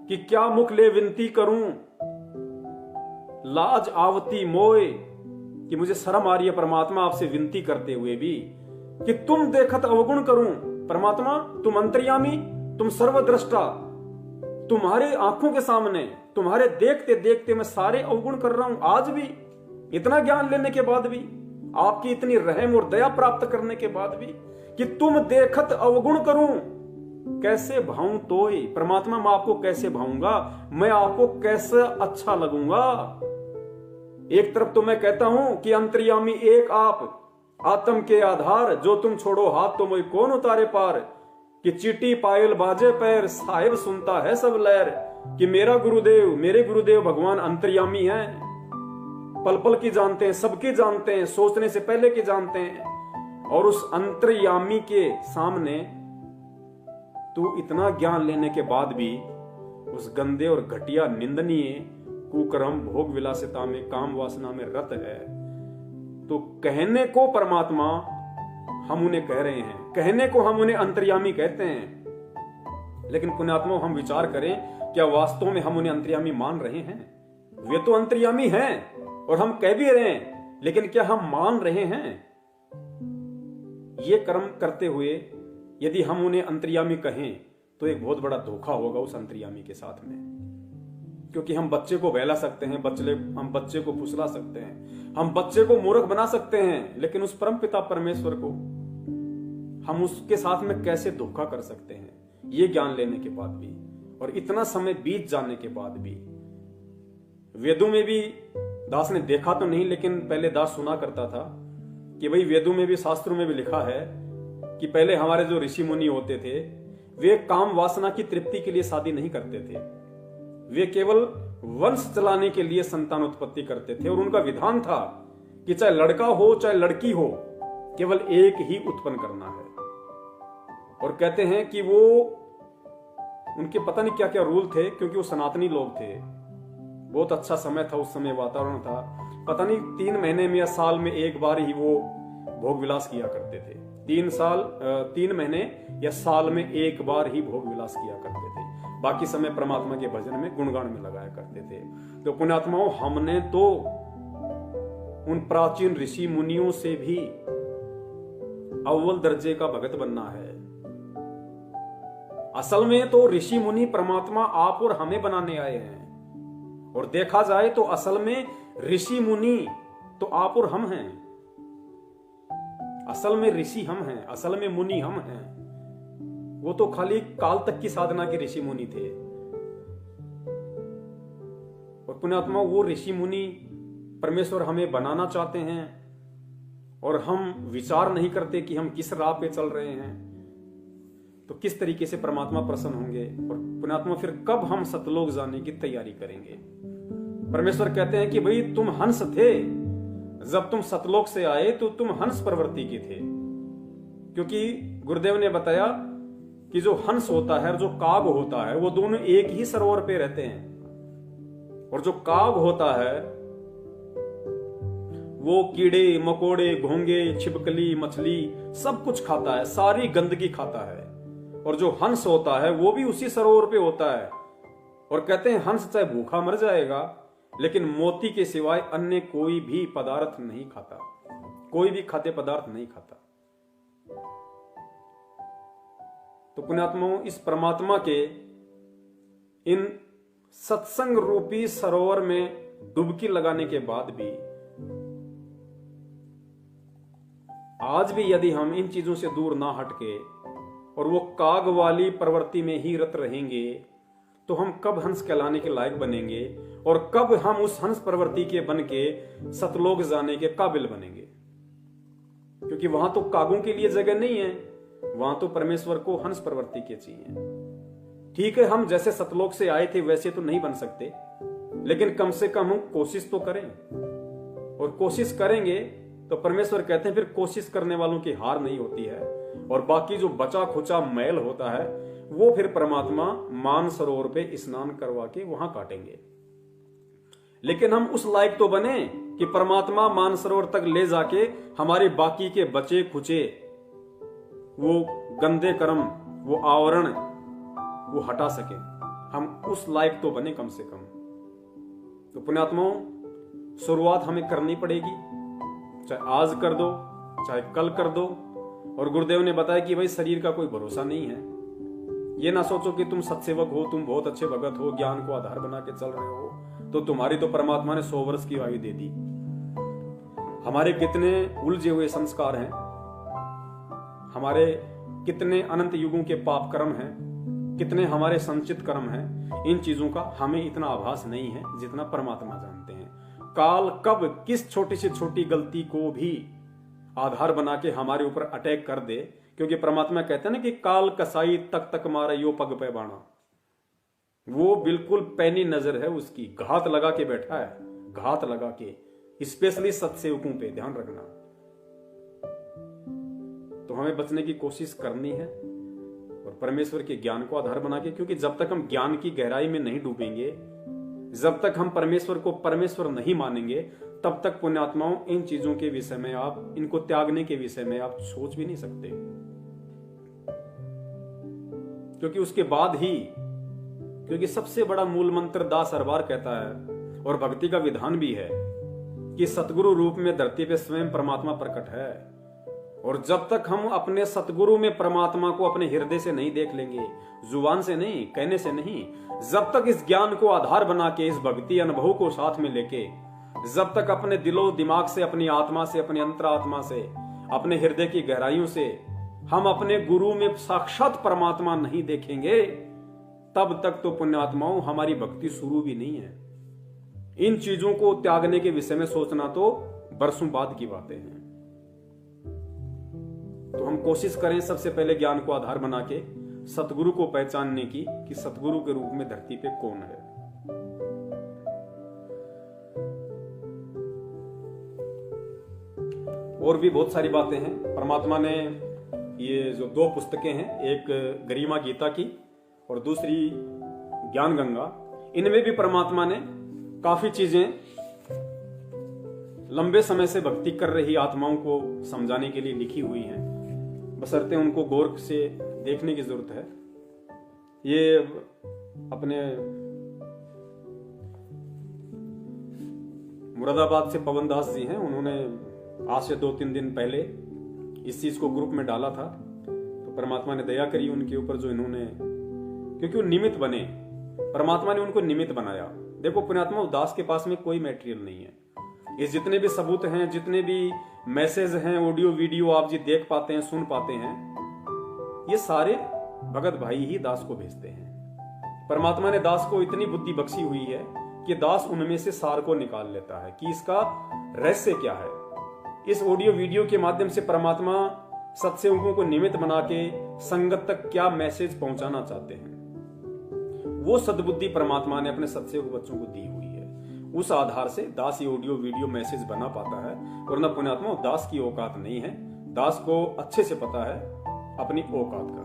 कि क्या मुख ले विनती करूं, लाज आवती मोय। कि मुझे शर्म आ रही है परमात्मा आपसे विनती करते हुए भी कि तुम देखत अवगुण करूं। परमात्मा तुम अंतर्यामी, तुम सर्वद्रष्टा, तुम्हारे आंखों के सामने, तुम्हारे देखते देखते मैं सारे अवगुण कर रहा हूं। आज भी इतना ज्ञान लेने के बाद भी, आपकी इतनी रहम और दया प्राप्त करने के बाद भी, कि तुम देखत अवगुण करूं, कैसे भाऊं तोय। परमात्मा मैं आपको कैसे भाऊंगा, मैं आपको कैसे अच्छा लगूंगा। एक तरफ तो मैं कहता हूं कि अंतर्यामी एक आप, आत्म के आधार, जो तुम छोड़ो हाथ तो मैं कौन उतारे पार। कि चीटी पायल बाजे पैर, साहिब सुनता है सब लहर। कि मेरा गुरुदेव, मेरे गुरुदेव भगवान अंतर्यामी हैं, पल पल की जानते हैं, सबकी जानते हैं, सोचने से पहले की जानते हैं। और उस अंतर्यामी के सामने तू इतना ज्ञान लेने के बाद भी उस गंदे और घटिया, निंदनीय, कुकर्म, भोग विलासिता में, काम वासना में रत है। तो कहने को परमात्मा हम उन्हें कह रहे हैं, कहने को हम उन्हें अंतर्यामी कहते हैं, लेकिन पुण्यात्मा हम विचार करें, क्या वास्तव में हम उन्हें अंतर्यामी मान रहे हैं? वे तो अंतर्यामी हैं और हम कह भी रहे हैं, लेकिन क्या हम मान रहे हैं? ये कर्म करते हुए यदि हम उन्हें अंतर्यामी कहें तो एक बहुत बड़ा धोखा होगा उस अंतर्यामी के साथ में। क्योंकि हम बच्चे को बहला सकते हैं, हम बच्चे को फुसला सकते हैं, हम बच्चे को मूर्ख बना सकते हैं, लेकिन उस परम पिता परमेश्वर को हम उसके साथ में कैसे धोखा कर सकते हैं, ये ज्ञान लेने के बाद भी, और इतना समय बीत जाने के बाद भी। वेदों में भी दास ने देखा तो नहीं, लेकिन पहले दास सुना करता था कि भाई वेदों में भी, शास्त्रों में भी लिखा है कि पहले हमारे जो ऋषि मुनि होते थे वे काम वासना की तृप्ति के लिए शादी नहीं करते थे, वे केवल वंश चलाने के लिए संतान उत्पत्ति करते थे। और उनका विधान था कि चाहे लड़का हो चाहे लड़की हो, केवल एक ही उत्पन्न करना है। और कहते हैं कि वो उनके पता नहीं क्या क्या रूल थे, क्योंकि वो सनातनी लोग थे। बहुत अच्छा समय था उस समय, वातावरण था। पता नहीं 3 महीने में या साल में एक बार ही वो भोग विलास किया करते थे। 3 महीने या साल में एक बार ही भोग विलास किया करते थे। बाकी समय परमात्मा के भजन में, गुणगान में लगाया करते थे। तो पुण्यात्माओं, हमने तो उन प्राचीन ऋषि मुनियों से भी अव्वल दर्जे का भगत बनना है। असल में तो ऋषि मुनि परमात्मा आप और हमें बनाने आए हैं। और देखा जाए तो असल में ऋषि मुनि तो आप और हम हैं। असल में ऋषि हम हैं, असल में मुनि हम हैं। वो तो खाली काल तक की साधना के ऋषि मुनि थे। और पुण्यात्मा, वो ऋषि मुनि परमेश्वर हमें बनाना चाहते हैं, और हम विचार नहीं करते कि हम किस राह पे चल रहे हैं। तो किस तरीके से परमात्मा प्रसन्न होंगे, और पुण्यात्मा फिर कब हम सतलोक जाने की तैयारी करेंगे। परमेश्वर कहते हैं कि भाई तुम हंस थे, जब तुम सतलोक से आए तो तुम हंस प्रवृत्ति के थे। क्योंकि गुरुदेव ने बताया कि जो हंस होता है और जो काग होता है, वो दोनों एक ही सरोवर पे रहते हैं। और जो काग होता है वो कीड़े मकोड़े, घोंगे, छिपकली, मछली सब कुछ खाता है, सारी गंदगी खाता है। और जो हंस होता है वो भी उसी सरोवर पे होता है। और कहते हैं हंस चाहे भूखा मर जाएगा, लेकिन मोती के सिवाय अन्य कोई भी पदार्थ नहीं खाता, कोई भी खाद्य पदार्थ नहीं खाता। तो पुण्यात्माओं, इस परमात्मा के इन सत्संग रूपी सरोवर में डुबकी लगाने के बाद भी, आज भी यदि हम इन चीजों से दूर ना हटके और वो काग वाली प्रवृत्ति में ही रत रहेंगे, तो हम कब हंस कहलाने के लायक बनेंगे, और कब हम उस हंस प्रवृत्ति के बन के सतलोक जाने के काबिल बनेंगे। क्योंकि वहां तो कागों के लिए जगह नहीं है, वहां तो परमेश्वर को हंस प्रवृत्ति के चाहिए। ठीक है, हम जैसे सतलोक से आए थे वैसे तो नहीं बन सकते, लेकिन कम से कम हम कोशिश तो करें। और कोशिश करेंगे तो परमेश्वर कहते हैं फिर कोशिश करने वालों की हार नहीं होती है। और बाकी जो बचा खुचा मैल होता है वो फिर परमात्मा मान सरोवर पे स्नान करवा के वहां काटेंगे। लेकिन हम उस लायक तो बने कि परमात्मा मान सरोवर तक ले जाके हमारे बाकी के बचे खुचे वो गंदे कर्म, वो आवरण वो हटा सके। हम उस लायक तो बने कम से कम। तो पुण्यात्माओं, शुरुआत हमें करनी पड़ेगी, चाहे आज कर दो चाहे कल कर दो। और गुरुदेव ने बताया कि भाई शरीर का कोई भरोसा नहीं है। ये ना सोचो कि तुम सत्सेवक हो, तुम बहुत अच्छे भगत हो, ज्ञान को आधार बना के चल रहे हो, तो तुम्हारी तो परमात्मा ने 100 वर्ष की आयु दे दी। हमारे कितने उलझे हुए संस्कार हैं, हमारे कितने अनंत युगों के पाप कर्म हैं, कितने हमारे संचित कर्म हैं। इन चीजों का हमें इतना आभास नहीं है जितना परमात्मा जानते हैं। काल कब किस छोटी से छोटी गलती को भी आधार बना के हमारे ऊपर अटैक कर दे, क्योंकि परमात्मा कहते हैं ना कि काल कसाई तक तक मारा यो पग पे बाणा। वो बिल्कुल पैनी नजर है उसकी, घात लगा के बैठा है, घात लगा के। स्पेशली सत्सेवकों पे ध्यान रखना। तो हमें बचने की कोशिश करनी है और परमेश्वर के ज्ञान को आधार बना के, क्योंकि जब तक हम ज्ञान की गहराई में नहीं डूबेंगे, जब तक हम परमेश्वर को परमेश्वर नहीं मानेंगे, तब तक पुण्यात्माओं इन चीजों के विषय में आप, इनको त्यागने के विषय में आप सोच भी नहीं सकते। क्योंकि उसके बाद ही, क्योंकि सबसे बड़ा मूल मंत्र दास हरबार कहता है और भक्ति का विधान भी है कि सतगुरु रूप में धरती पे स्वयं परमात्मा प्रकट है। और जब तक हम अपने सतगुरु में परमात्मा को अपने हृदय से नहीं देख लेंगे, जुबान से नहीं, कहने से नहीं, जब तक इस ज्ञान को आधार बना के, इस भक्ति अनुभव को साथ में लेके, जब तक अपने दिलो दिमाग से, अपनी आत्मा से, अपनी अंतरात्मा से, अपने हृदय की गहराइयों से हम अपने गुरु में साक्षात परमात्मा नहीं देखेंगे, तब तक तो पुण्यात्माओं हमारी भक्ति शुरू भी नहीं है। इन चीजों को त्यागने के विषय में सोचना तो बरसों बाद की बातें हैं। तो हम कोशिश करें सबसे पहले ज्ञान को आधार बना के सतगुरु को पहचानने की कि सतगुरु के रूप में धरती पे कौन है। और भी बहुत सारी बातें हैं। परमात्मा ने ये जो 2 पुस्तकें हैं, एक गरिमा गीता की और दूसरी ज्ञान गंगा, इनमें भी परमात्मा ने काफी चीजें लंबे समय से भक्ति कर रही आत्माओं को समझाने के लिए लिखी हुई हैं, बशर्ते उनको गौर से देखने की जरूरत है। ये अपने मुरादाबाद से पवन दास जी हैं, उन्होंने आज से 2-3 दिन पहले इस चीज को ग्रुप में डाला था। तो परमात्मा ने दया करी उनके ऊपर, जो इन्होंने, क्योंकि वो निमित्त बने, परमात्मा ने उनको निमित्त बनाया। देखो पुण्यात्मा, दास के पास में कोई मटेरियल नहीं है। ये जितने भी सबूत हैं, जितने भी मैसेज हैं, ऑडियो वीडियो आप जी देख पाते हैं, सुन पाते हैं, ये सारे भगत भाई ही दास को भेजते हैं। परमात्मा ने दास को इतनी बुद्धि बख्शी हुई है कि दास उनमें से सार को निकाल लेता है कि इसका रहस्य क्या है। इस ऑडियो वीडियो के माध्यम से परमात्मा सत्सेवकों को निमित्त बना के संगत तक क्या मैसेज पहुंचाना चाहते हैं, वो सद्बुद्धि परमात्मा ने अपने सत्सेवक बच्चों को दी हुई है। उस आधार से दास ये ऑडियो वीडियो मैसेज बना पाता है, वरना पुण्यात्मा दास की औकात नहीं है। दास को अच्छे से पता है अपनी औकात का।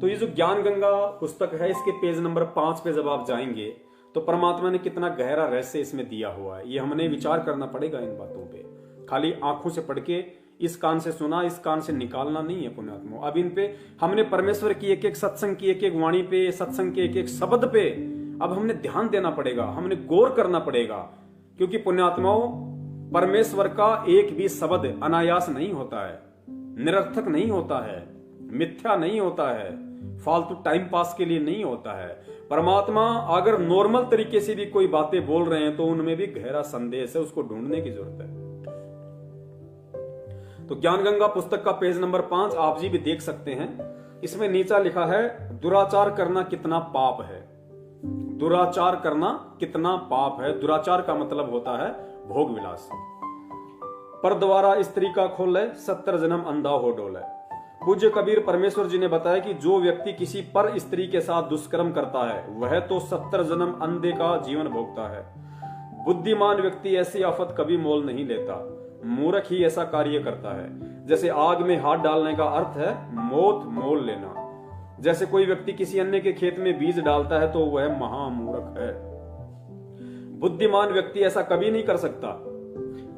तो ये जो ज्ञान गंगा पुस्तक है, इसके पेज नंबर 5 पे जब आप जाएंगे तो परमात्मा ने कितना गहरा रहस्य इसमें दिया हुआ है। ये हमने विचार करना पड़ेगा इन बातों पे। खाली आंखों से पढ़ के इस कान से सुना, इस कान से निकालना नहीं है पुण्यात्मा। अब इन पे हमने परमेश्वर की एक एक सत्संग की एक एक वाणी पे, सत्संग के एक एक शब्द पे अब हमने ध्यान देना पड़ेगा, हमने गौर करना पड़ेगा। क्योंकि पुण्यात्माओं, परमेश्वर का एक भी शब्द अनायास नहीं होता है, निरर्थक नहीं होता है, मिथ्या नहीं होता है, फालतू टाइम पास के लिए नहीं होता है। परमात्मा अगर नॉर्मल तरीके से भी कोई बातें बोल रहे हैं तो उनमें भी गहरा संदेश है, उसको ढूंढने की जरूरत है। तो ज्ञान गंगा पुस्तक का पेज नंबर 5 आप जी भी देख सकते हैं। इसमें नीचा लिखा है, दुराचार करना कितना पाप है। दुराचार करना कितना पाप है। दुराचार का मतलब होता है भोग विलास। पर द्वारा स्त्री का खोले, 70 जन्म अंधा हो डोले। पूज्य कबीर परमेश्वर जी ने बताया कि जो व्यक्ति किसी पर स्त्री के साथ दुष्कर्म करता है वह तो 70 जन्म अंधे का जीवन भोगता है। बुद्धिमान व्यक्ति ऐसी आफत कभी मोल नहीं लेता, मूर्ख ही ऐसा कार्य करता है। जैसे आग में हाथ डालने का अर्थ है मौत मोल लेना। जैसे कोई व्यक्ति किसी अन्य के खेत में बीज डालता है तो वह महामूर्ख है। बुद्धिमान व्यक्ति ऐसा कभी नहीं कर सकता।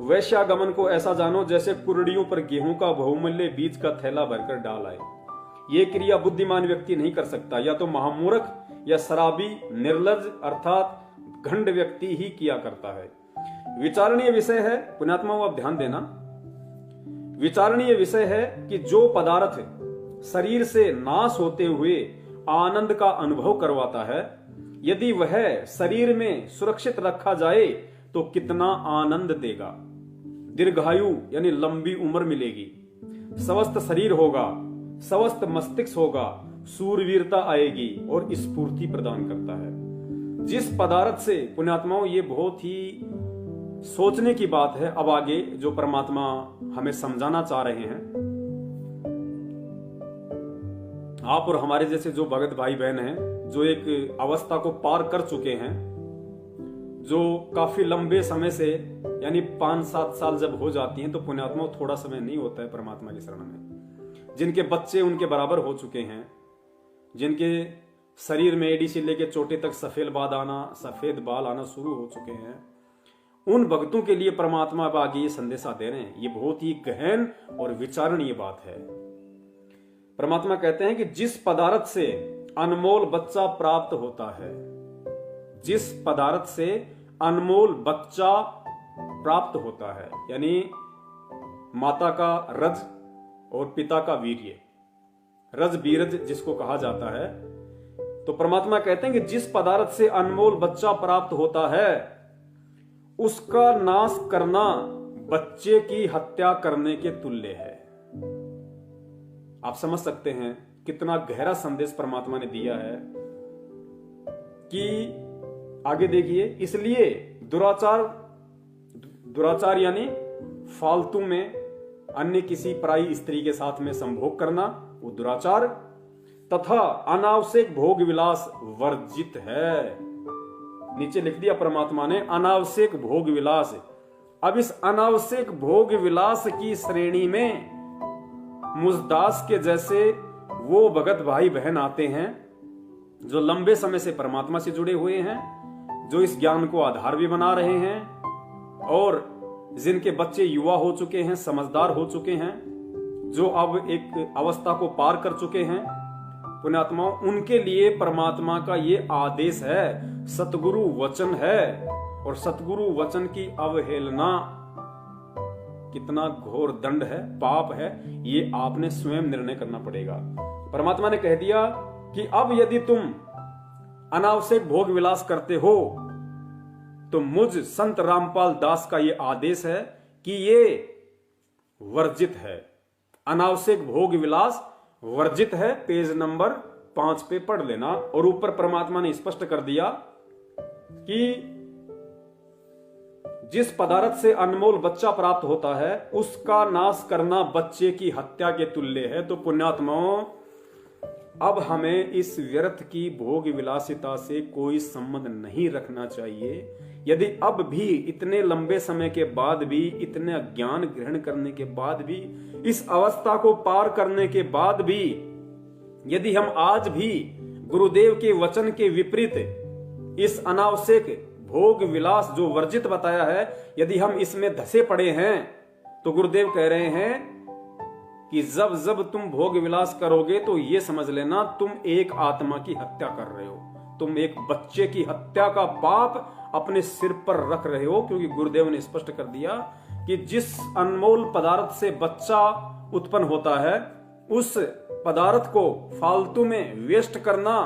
वैश्यागमन को ऐसा जानो जैसे कुरड़ियों पर गेहूं का बहुमूल्य बीज का थैला भरकर डाल आए। ये क्रिया बुद्धिमान व्यक्ति नहीं कर सकता। या तो महामूर्ख या शराबी निर्लज अर्थात घंड व्यक्ति ही किया करता है। विचारणीय विषय है पुण्यात्माओं, आप ध्यान देना, विचारणीय विषय है कि जो पदार्थ शरीर से नाश होते हुए आनंद का अनुभव करवाता है, यदि वह शरीर में सुरक्षित रखा जाए तो कितना आनंद देगा। दीर्घायु यानी लंबी उम्र मिलेगी, स्वस्थ शरीर होगा, स्वस्थ मस्तिष्क होगा, सूरवीरता आएगी और स्फूर्ति प्रदान करता है। जिस पदार्थ से पुण्यात्माओं, ये बहुत ही सोचने की बात है। अब आगे जो परमात्मा हमें समझाना चाह रहे हैं, आप और हमारे जैसे जो भगत भाई बहन हैं, जो एक अवस्था को पार कर चुके हैं, जो काफी लंबे समय से यानी 5-7 साल जब हो जाती हैं तो पुण्यात्मा थोड़ा समय नहीं होता है परमात्मा की शरण में। जिनके बच्चे उनके बराबर हो चुके हैं, जिनके शरीर में एड़ी से लेके चोटी तक सफेद बाल आना शुरू हो चुके हैं, उन भक्तों के लिए परमात्मा अब आगे ये संदेशा दे रहे हैं। ये बहुत ही गहन और विचारणीय बात है। परमात्मा कहते हैं कि जिस पदार्थ से अनमोल बच्चा प्राप्त होता है, जिस पदार्थ से अनमोल बच्चा प्राप्त होता है, यानी माता का रज और पिता का वीर्य, रज बीरज जिसको कहा जाता है, तो परमात्मा कहते हैं कि जिस पदार्थ से अनमोल बच्चा प्राप्त होता है उसका नाश करना बच्चे की हत्या करने के तुल्य है। आप समझ सकते हैं कितना गहरा संदेश परमात्मा ने दिया है कि आगे देखिए, इसलिए दुराचार यानी फालतू में अन्य किसी पराई स्त्री के साथ में संभोग करना, वो दुराचार। तथा अनावश्यक भोग विलास वर्जित है। नीचे लिख दिया परमात्मा ने अनावश्यक भोग विलास। अब इस अनावश्यक भोग विलास की श्रेणी में मुझदास के जैसे वो भगत भाई बहन आते हैं जो लंबे समय से परमात्मा से जुड़े हुए हैं, जो इस ज्ञान को आधार भी बना रहे हैं और जिनके बच्चे युवा हो चुके हैं, समझदार हो चुके हैं, जो अब एक अवस्था को पार कर चुके हैं पुण्यात्माओं, उनके लिए परमात्मा का ये आदेश है, सतगुरु वचन है। और सतगुरु वचन की अवहेलना कितना घोर दंड है, पाप है, ये आपने स्वयं निर्णय करना पड़ेगा। परमात्मा ने कह दिया कि अब यदि तुम अनावश्यक भोग विलास करते हो तो मुझ संत रामपाल दास का यह आदेश है कि ये वर्जित है। अनावश्यक भोग विलास वर्जित है। पेज नंबर 5 पे पढ़ लेना। और ऊपर परमात्मा ने स्पष्ट कर दिया कि जिस पदार्थ से अनमोल बच्चा प्राप्त होता है उसका नाश करना बच्चे की हत्या के तुल्य है। तो पुण्यात्माओं, अब हमें इस व्यर्थ की भोग विलासिता से कोई संबंध नहीं रखना चाहिए। यदि अब भी इतने लंबे समय के बाद भी, इतने ज्ञान ग्रहण करने के बाद भी, इस अवस्था को पार करने के बाद भी, यदि हम आज भी गुरुदेव के वचन के विपरीत इस अनावश्यक भोग विलास जो वर्जित बताया है, यदि हम इसमें धसे पड़े हैं, तो गुरुदेव कह रहे हैं कि जब जब तुम भोग विलास करोगे तो ये समझ लेना तुम एक आत्मा की हत्या कर रहे हो, तुम एक बच्चे की हत्या का पाप अपने सिर पर रख रहे हो। क्योंकि गुरुदेव ने स्पष्ट कर दिया कि जिस अनमोल पदार्थ से बच्चा उत्पन्न होता है उस पदार्थ को फालतू में वेस्ट करना,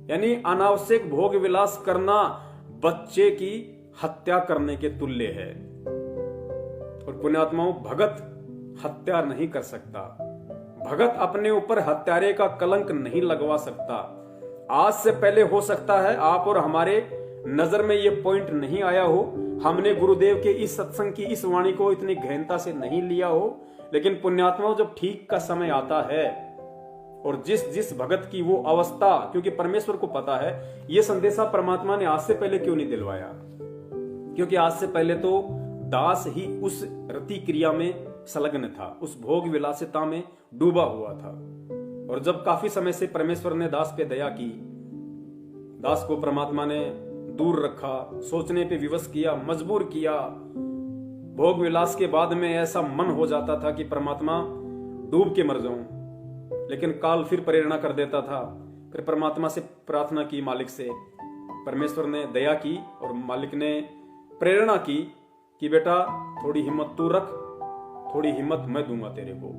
यानी अनावश्यक भोग विलास करना, बच्चे की हत्या करने के तुल्य है। और पुण्यात्माओं, भगत हत्या नहीं कर सकता। भगत अपने ऊपर हत्यारे का कलंक नहीं लगवा सकता। आज से पहले हो सकता है आप और हमारे नजर में ये पॉइंट नहीं आया हो, हमने गुरुदेव के इस सत्संग की इस वाणी को इतनी गहनता से नहीं लिया हो, लेकिन पुण्यात्माओं, जब ठीक का समय आता है और जिस भगत की वो अवस्था, क्योंकि परमेश्वर को पता है ये संदेशा परमात्मा ने आज से पहले क्यों नहीं दिलवाया, क्योंकि आज से पहले तो दास ही उस रति क्रिया में संलग्न था, उस भोग विलासिता में डूबा हुआ था। और जब काफी समय से परमेश्वर ने दास पे दया की, दास को परमात्मा ने दूर रखा, सोचने पे विवश किया, मजबूर किया, भोग विलास के बाद में ऐसा मन हो जाता था कि परमात्मा डूब के मर जाऊं, लेकिन काल फिर प्रेरणा कर देता था। फिर परमात्मा से प्रार्थना की, मालिक से, परमेश्वर ने दया की और मालिक ने प्रेरणा की कि बेटा थोड़ी हिम्मत तू रख, थोड़ी हिम्मत मैं दूंगा तेरे को।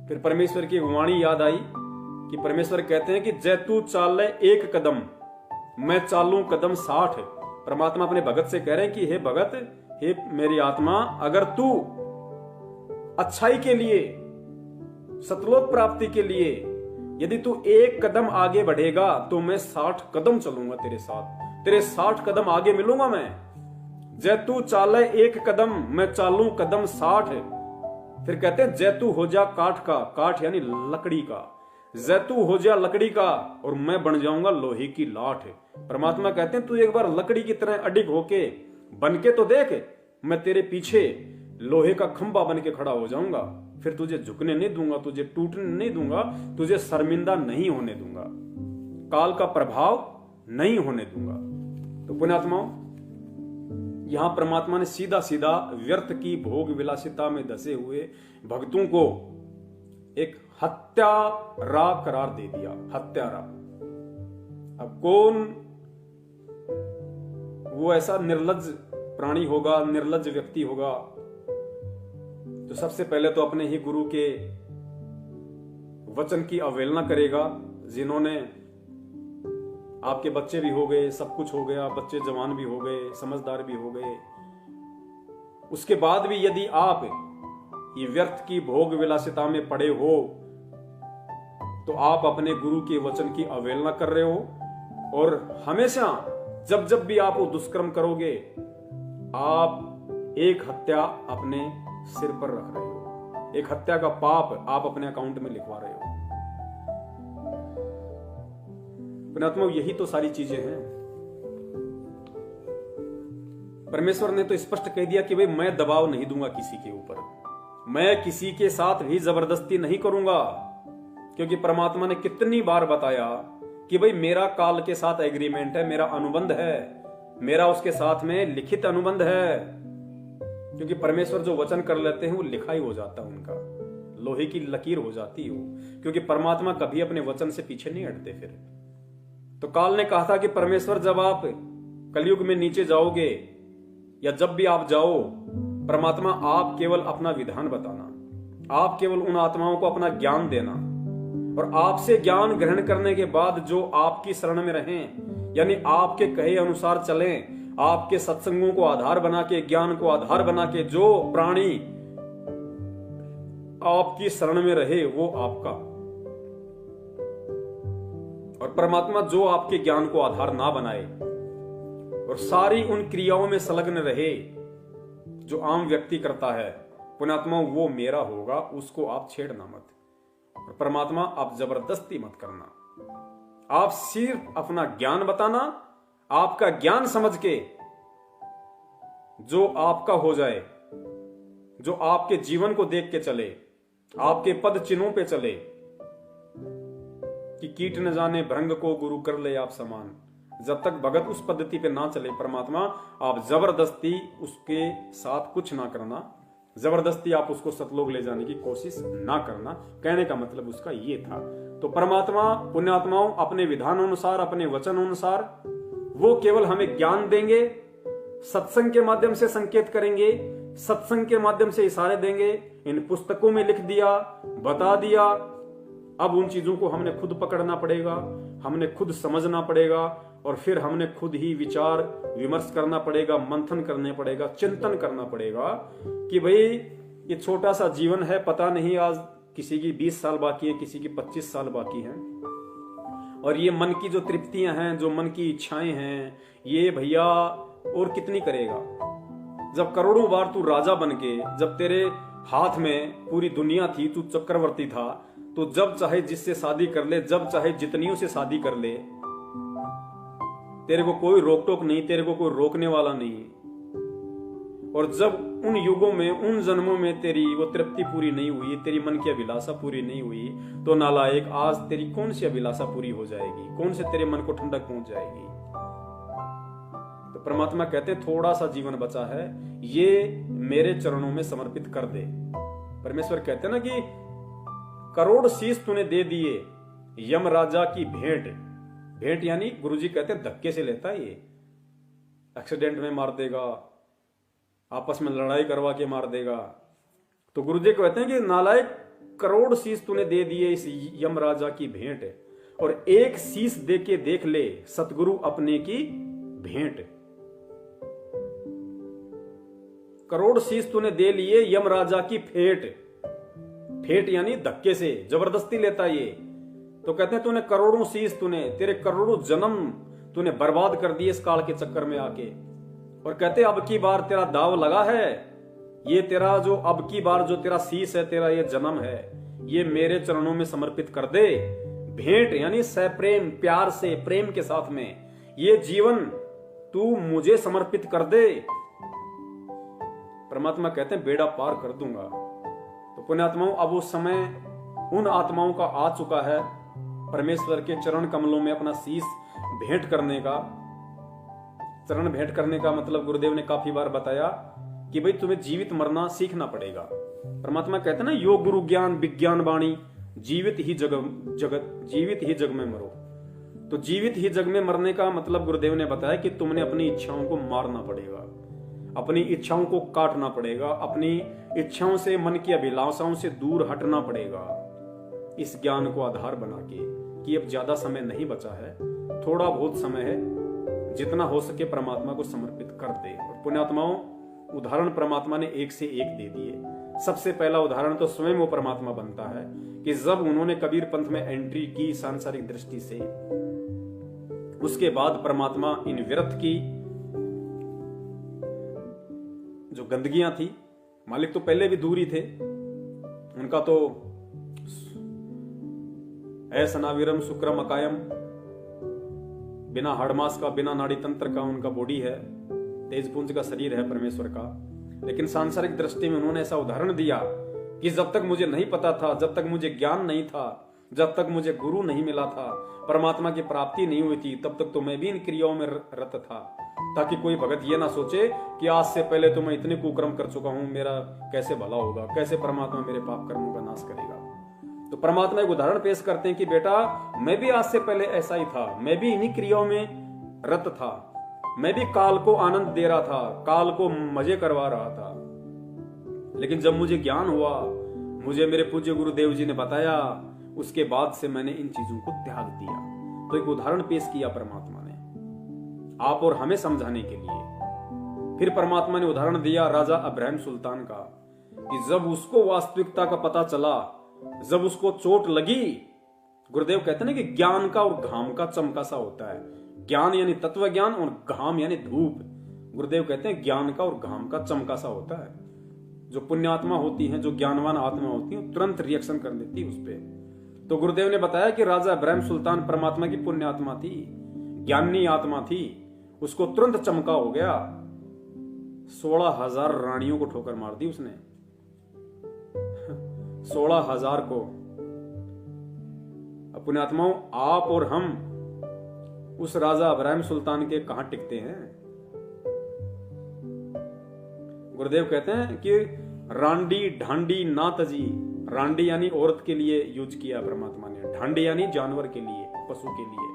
फिर परमेश्वर की वाणी याद आई कि परमेश्वर कहते हैं कि जय तू चाले एक कदम, मैं चालूं कदम 60। परमात्मा अपने भगत से कह रहे हैं कि हे भगत, हे मेरी आत्मा, अगर तू अच्छाई के लिए, सतलोक प्राप्ति के लिए यदि तू एक कदम आगे बढ़ेगा तो मैं 60 कदम चलूंगा तेरे साथ, तेरे 60 कदम आगे मिलूंगा मैं। जय तू चाले एक कदम, मैं चालूं कदम 60। फिर कहते हैं जय तू हो जा काठ का, काठ यानी लकड़ी का, जय तू हो जा लकड़ी का और मैं बन जाऊंगा लोहे की लाठ। परमात्मा कहते हैं तू एक बार लकड़ी की तरह अडिग होके बन के तो देख, मैं तेरे पीछे लोहे का खंभा बन के खड़ा हो जाऊंगा, फिर तुझे झुकने नहीं दूंगा, तुझे टूटने नहीं दूंगा, तुझे शर्मिंदा नहीं होने दूंगा, काल का प्रभाव नहीं होने दूंगा। तो पुण्यात्माओं, यहां परमात्मा ने सीधा सीधा व्यर्थ की भोग विलासिता में धसे हुए भक्तों को एक हत्यारा करार दे दिया, हत्यारा। अब कौन वो ऐसा निर्लज्ज प्राणी होगा, निर्लज्ज व्यक्ति होगा तो सबसे पहले तो अपने ही गुरु के वचन की अवहेलना करेगा। जिन्होंने, आपके बच्चे भी हो गए, सब कुछ हो गया, बच्चे जवान भी हो गए, समझदार भी हो गए, उसके बाद भी यदि आप ये व्यर्थ की भोग विलासिता में पड़े हो तो आप अपने गुरु के वचन की अवहेलना कर रहे हो। और हमेशा जब जब भी आप वो दुष्कर्म करोगे, आप एक हत्या अपने सिर पर रख रहे हो, एक हत्या का पाप आप अपने अकाउंट में लिखवा रहे हो। पुण्यात्मा, यही तो सारी चीजें हैं। परमेश्वर ने तो स्पष्ट कह दिया कि भाई मैं दबाव नहीं दूंगा किसी के ऊपर, मैं किसी के साथ भी जबरदस्ती नहीं करूंगा, क्योंकि परमात्मा ने कितनी बार बताया कि भाई मेरा काल के साथ एग्रीमेंट है, मेरा अनुबंध है, मेरा उसके साथ में लिखित अनुबंध है। क्योंकि परमेश्वर जो वचन कर लेते हैं वो लिखा ही हो जाता है, उनका लोहे की लकीर हो जाती है वो, क्योंकि परमात्मा कभी अपने वचन से पीछे नहीं हटते। फिर तो काल ने कहा था कि परमेश्वर जब आप कलयुग में नीचे जाओगे या जब भी आप जाओ, परमात्मा आप केवल अपना विधान बताना, आप केवल उन आत्माओं को अपना ज्ञान देना, और आपसे ज्ञान ग्रहण करने के बाद जो आपकी शरण में रहें, यानी आपके कहे अनुसार चलें, आपके सत्संगों को आधार बना के, ज्ञान को आधार बना के जो प्राणी आपकी शरण में रहे वो आपका, और परमात्मा जो आपके ज्ञान को आधार ना बनाए और सारी उन क्रियाओं में संलग्न रहे जो आम व्यक्ति करता है, पुण्यात्मा वो मेरा होगा, उसको आप छेड़ना मत। और परमात्मा आप जबरदस्ती मत करना, आप सिर्फ अपना ज्ञान बताना, आपका ज्ञान समझ के जो आपका हो जाए, जो आपके जीवन को देख के चले, आपके पद चिन्हों पे चले, कि कीट न जाने भृंग को गुरु कर ले आप समान। जब तक भगत उस पद्धति पे ना चले परमात्मा, आप जबरदस्ती उसके साथ कुछ ना करना, जबरदस्ती आप उसको सतलोक ले जाने की कोशिश ना करना। कहने का मतलब उसका ये था। तो परमात्मा पुण्यात्माओं अपने विधान अनुसार, अपने वचन अनुसार वो केवल हमें ज्ञान देंगे, सत्संग के माध्यम से संकेत करेंगे, सत्संग के माध्यम से इशारे देंगे। इन पुस्तकों में लिख दिया, बता दिया, अब उन चीजों को हमने खुद पकड़ना पड़ेगा, हमने खुद समझना पड़ेगा, और फिर हमने खुद ही विचार विमर्श करना पड़ेगा, मंथन करने पड़ेगा, चिंतन करना पड़ेगा कि भाई ये छोटा सा जीवन है, पता नहीं आज किसी की 20 साल बाकी है, किसी की 25 साल बाकी है, और ये मन की जो तृप्तियां हैं, जो मन की इच्छाएं हैं, ये भैया और कितनी करेगा। जब करोड़ों बार तू राजा बन के, जब तेरे हाथ में पूरी दुनिया थी, तू चक्रवर्ती था, तो जब चाहे जिससे शादी कर ले, जब चाहे जितनियों से शादी कर ले, तेरे को कोई रोक टोक नहीं, तेरे को कोई रोकने वाला नहीं। और जब उन युगों में, उन जन्मों में तेरी वो तृप्ति पूरी नहीं हुई, तेरी मन की अभिलाषा पूरी नहीं हुई, तो नालायक आज तेरी कौन सी अभिलाषा पूरी हो जाएगी, कौन से तेरे मन को ठंडक पहुंच जाएगी। तो परमात्मा कहते थोड़ा सा जीवन बचा है, ये मेरे चरणों में समर्पित कर दे। परमेश्वर कहते ना कि करोड़ शीश तूने दे दिए, यम राजा की भेंट। भेंट यानी गुरुजी कहते हैं धक्के से लेता है, ये एक्सीडेंट में मार देगा, आपस में लड़ाई करवा के मार देगा। तो गुरुजी कहते हैं कि नालायक करोड़ शीश तूने दे दिए इस यम राजा की भेंट, और एक शीश दे के देख ले सतगुरु अपने की भेंट। करोड़ शीश तूने दे लिए यम राजा की फेट। फेट यानी धक्के से, जबरदस्ती लेता ये। तो कहते हैं तूने करोड़ों शीश, तूने तेरे करोड़ों जन्म तूने बर्बाद कर दिए इस काल के चक्कर में आके। और कहते अब की बार तेरा दाव लगा है, ये तेरा जो अब की बार जो तेरा शीश है, तेरा ये जन्म है, ये मेरे चरणों में समर्पित कर दे। भेंट यानी सप्रेम, प्यार से, प्रेम के साथ में ये जीवन तू मुझे समर्पित कर दे। परमात्मा कहते हैं बेड़ा पार कर दूंगा। तो पुण्यात्माओं अब वो समय उन आत्माओं का आ चुका है परमेश्वर के चरण कमलों में अपना शीश भेंट करने का। चरण भेंट करने का मतलब गुरुदेव ने काफी बार बताया कि भाई तुम्हें जीवित मरना सीखना पड़ेगा। परमात्मा कहते हैं ना, योग गुरु ज्ञान विज्ञान वाणी, जीवित ही जग में मरो। तो जीवित ही जग में मरने का मतलब गुरुदेव ने बताया कि तुमने अपनी इच्छाओं को मारना पड़ेगा, अपनी इच्छाओं को काटना पड़ेगा, अपनी इच्छाओं से, मन की अभिलाषाओं से दूर हटना पड़ेगा, इस ज्ञान को आधार बना के कि अब ज्यादा समय नहीं बचा है, थोड़ा बहुत समय है, जितना हो सके परमात्मा को समर्पित कर दे। और पुण्यात्माओं उदाहरण परमात्मा ने एक से एक दे दिए। सबसे पहला उदाहरण तो स्वयं वो परमात्मा बनता है कि जब उन्होंने कबीर पंथ में एंट्री की सांसारिक दृष्टि से, उसके बाद परमात्मा इन व्यर्थ की जो गंदगियां थी, मालिक तो पहले भी दूर ही थे, उनका तो सनाविरम शुक्रम अकायम, बिना हाड़मास का, बिना नाड़ी तंत्र का उनका बॉडी है, तेजपुंज का शरीर है परमेश्वर का। लेकिन सांसारिक दृष्टि में उन्होंने ऐसा उदाहरण दिया कि जब तक मुझे नहीं पता था, जब तक मुझे ज्ञान नहीं था, जब तक मुझे गुरु नहीं मिला था, परमात्मा की प्राप्ति नहीं हुई थी, तब तक तो मैं भी इन क्रियाओं में रत था, ताकि कोई भगत ये ना सोचे कि आज से पहले तो मैं इतने कुकर्म कर चुका हूं, मेरा कैसे भला होगा, कैसे परमात्मा मेरे पाप कर्मों का नाश करेगा। तो परमात्मा एक उदाहरण पेश करते हैं कि बेटा, मैं भी आज से पहले ऐसा ही था, मैं भी इन्हीं क्रियाओं में रत था, मैं भी काल को आनंद दे रहा था, काल को मजे करवा रहा था। लेकिन जब मुझे ज्ञान हुआ, मुझे मेरे पूज्य गुरुदेव जी ने बताया, उसके बाद से मैंने इन चीजों को त्याग दिया। तो एक उदाहरण पेश किया परमात्मा ने आप और हमें समझाने के लिए। फिर परमात्मा ने उदाहरण दिया राजा अब्राहम सुल्तान का, कि जब उसको वास्तविकता का पता चला, जब उसको चोट लगी, गुरुदेव कहते हैं कि ज्ञान का और घाम का चमका सा होता है। ज्ञान यानी तत्व ज्ञान और घाम यानी धूप। गुरुदेव कहते हैं ज्ञान का और घाम का चमका सा होता है। जो पुण्यात्मा होती हैं, जो ज्ञानवान आत्मा होती है, तुरंत रिएक्शन कर देती है उस पर। तो गुरुदेव ने बताया कि राजा इब्राहिम सुल्तान परमात्मा की पुण्यात्मा थी, ज्ञानी आत्मा थी, उसको तुरंत चमका हो गया। 16,000 रानियों को ठोकर मार दी उसने, 16,000 को। पुण्यात्माओं, आप और हम उस राजा इब्राहिम सुल्तान के कहां टिकते हैं? गुरुदेव कहते हैं कि रांडी ढांडी ना तजी। रांडी यानी औरत के लिए यूज किया परमात्मा ने, ढांडी यानी जानवर के लिए, पशु के लिए।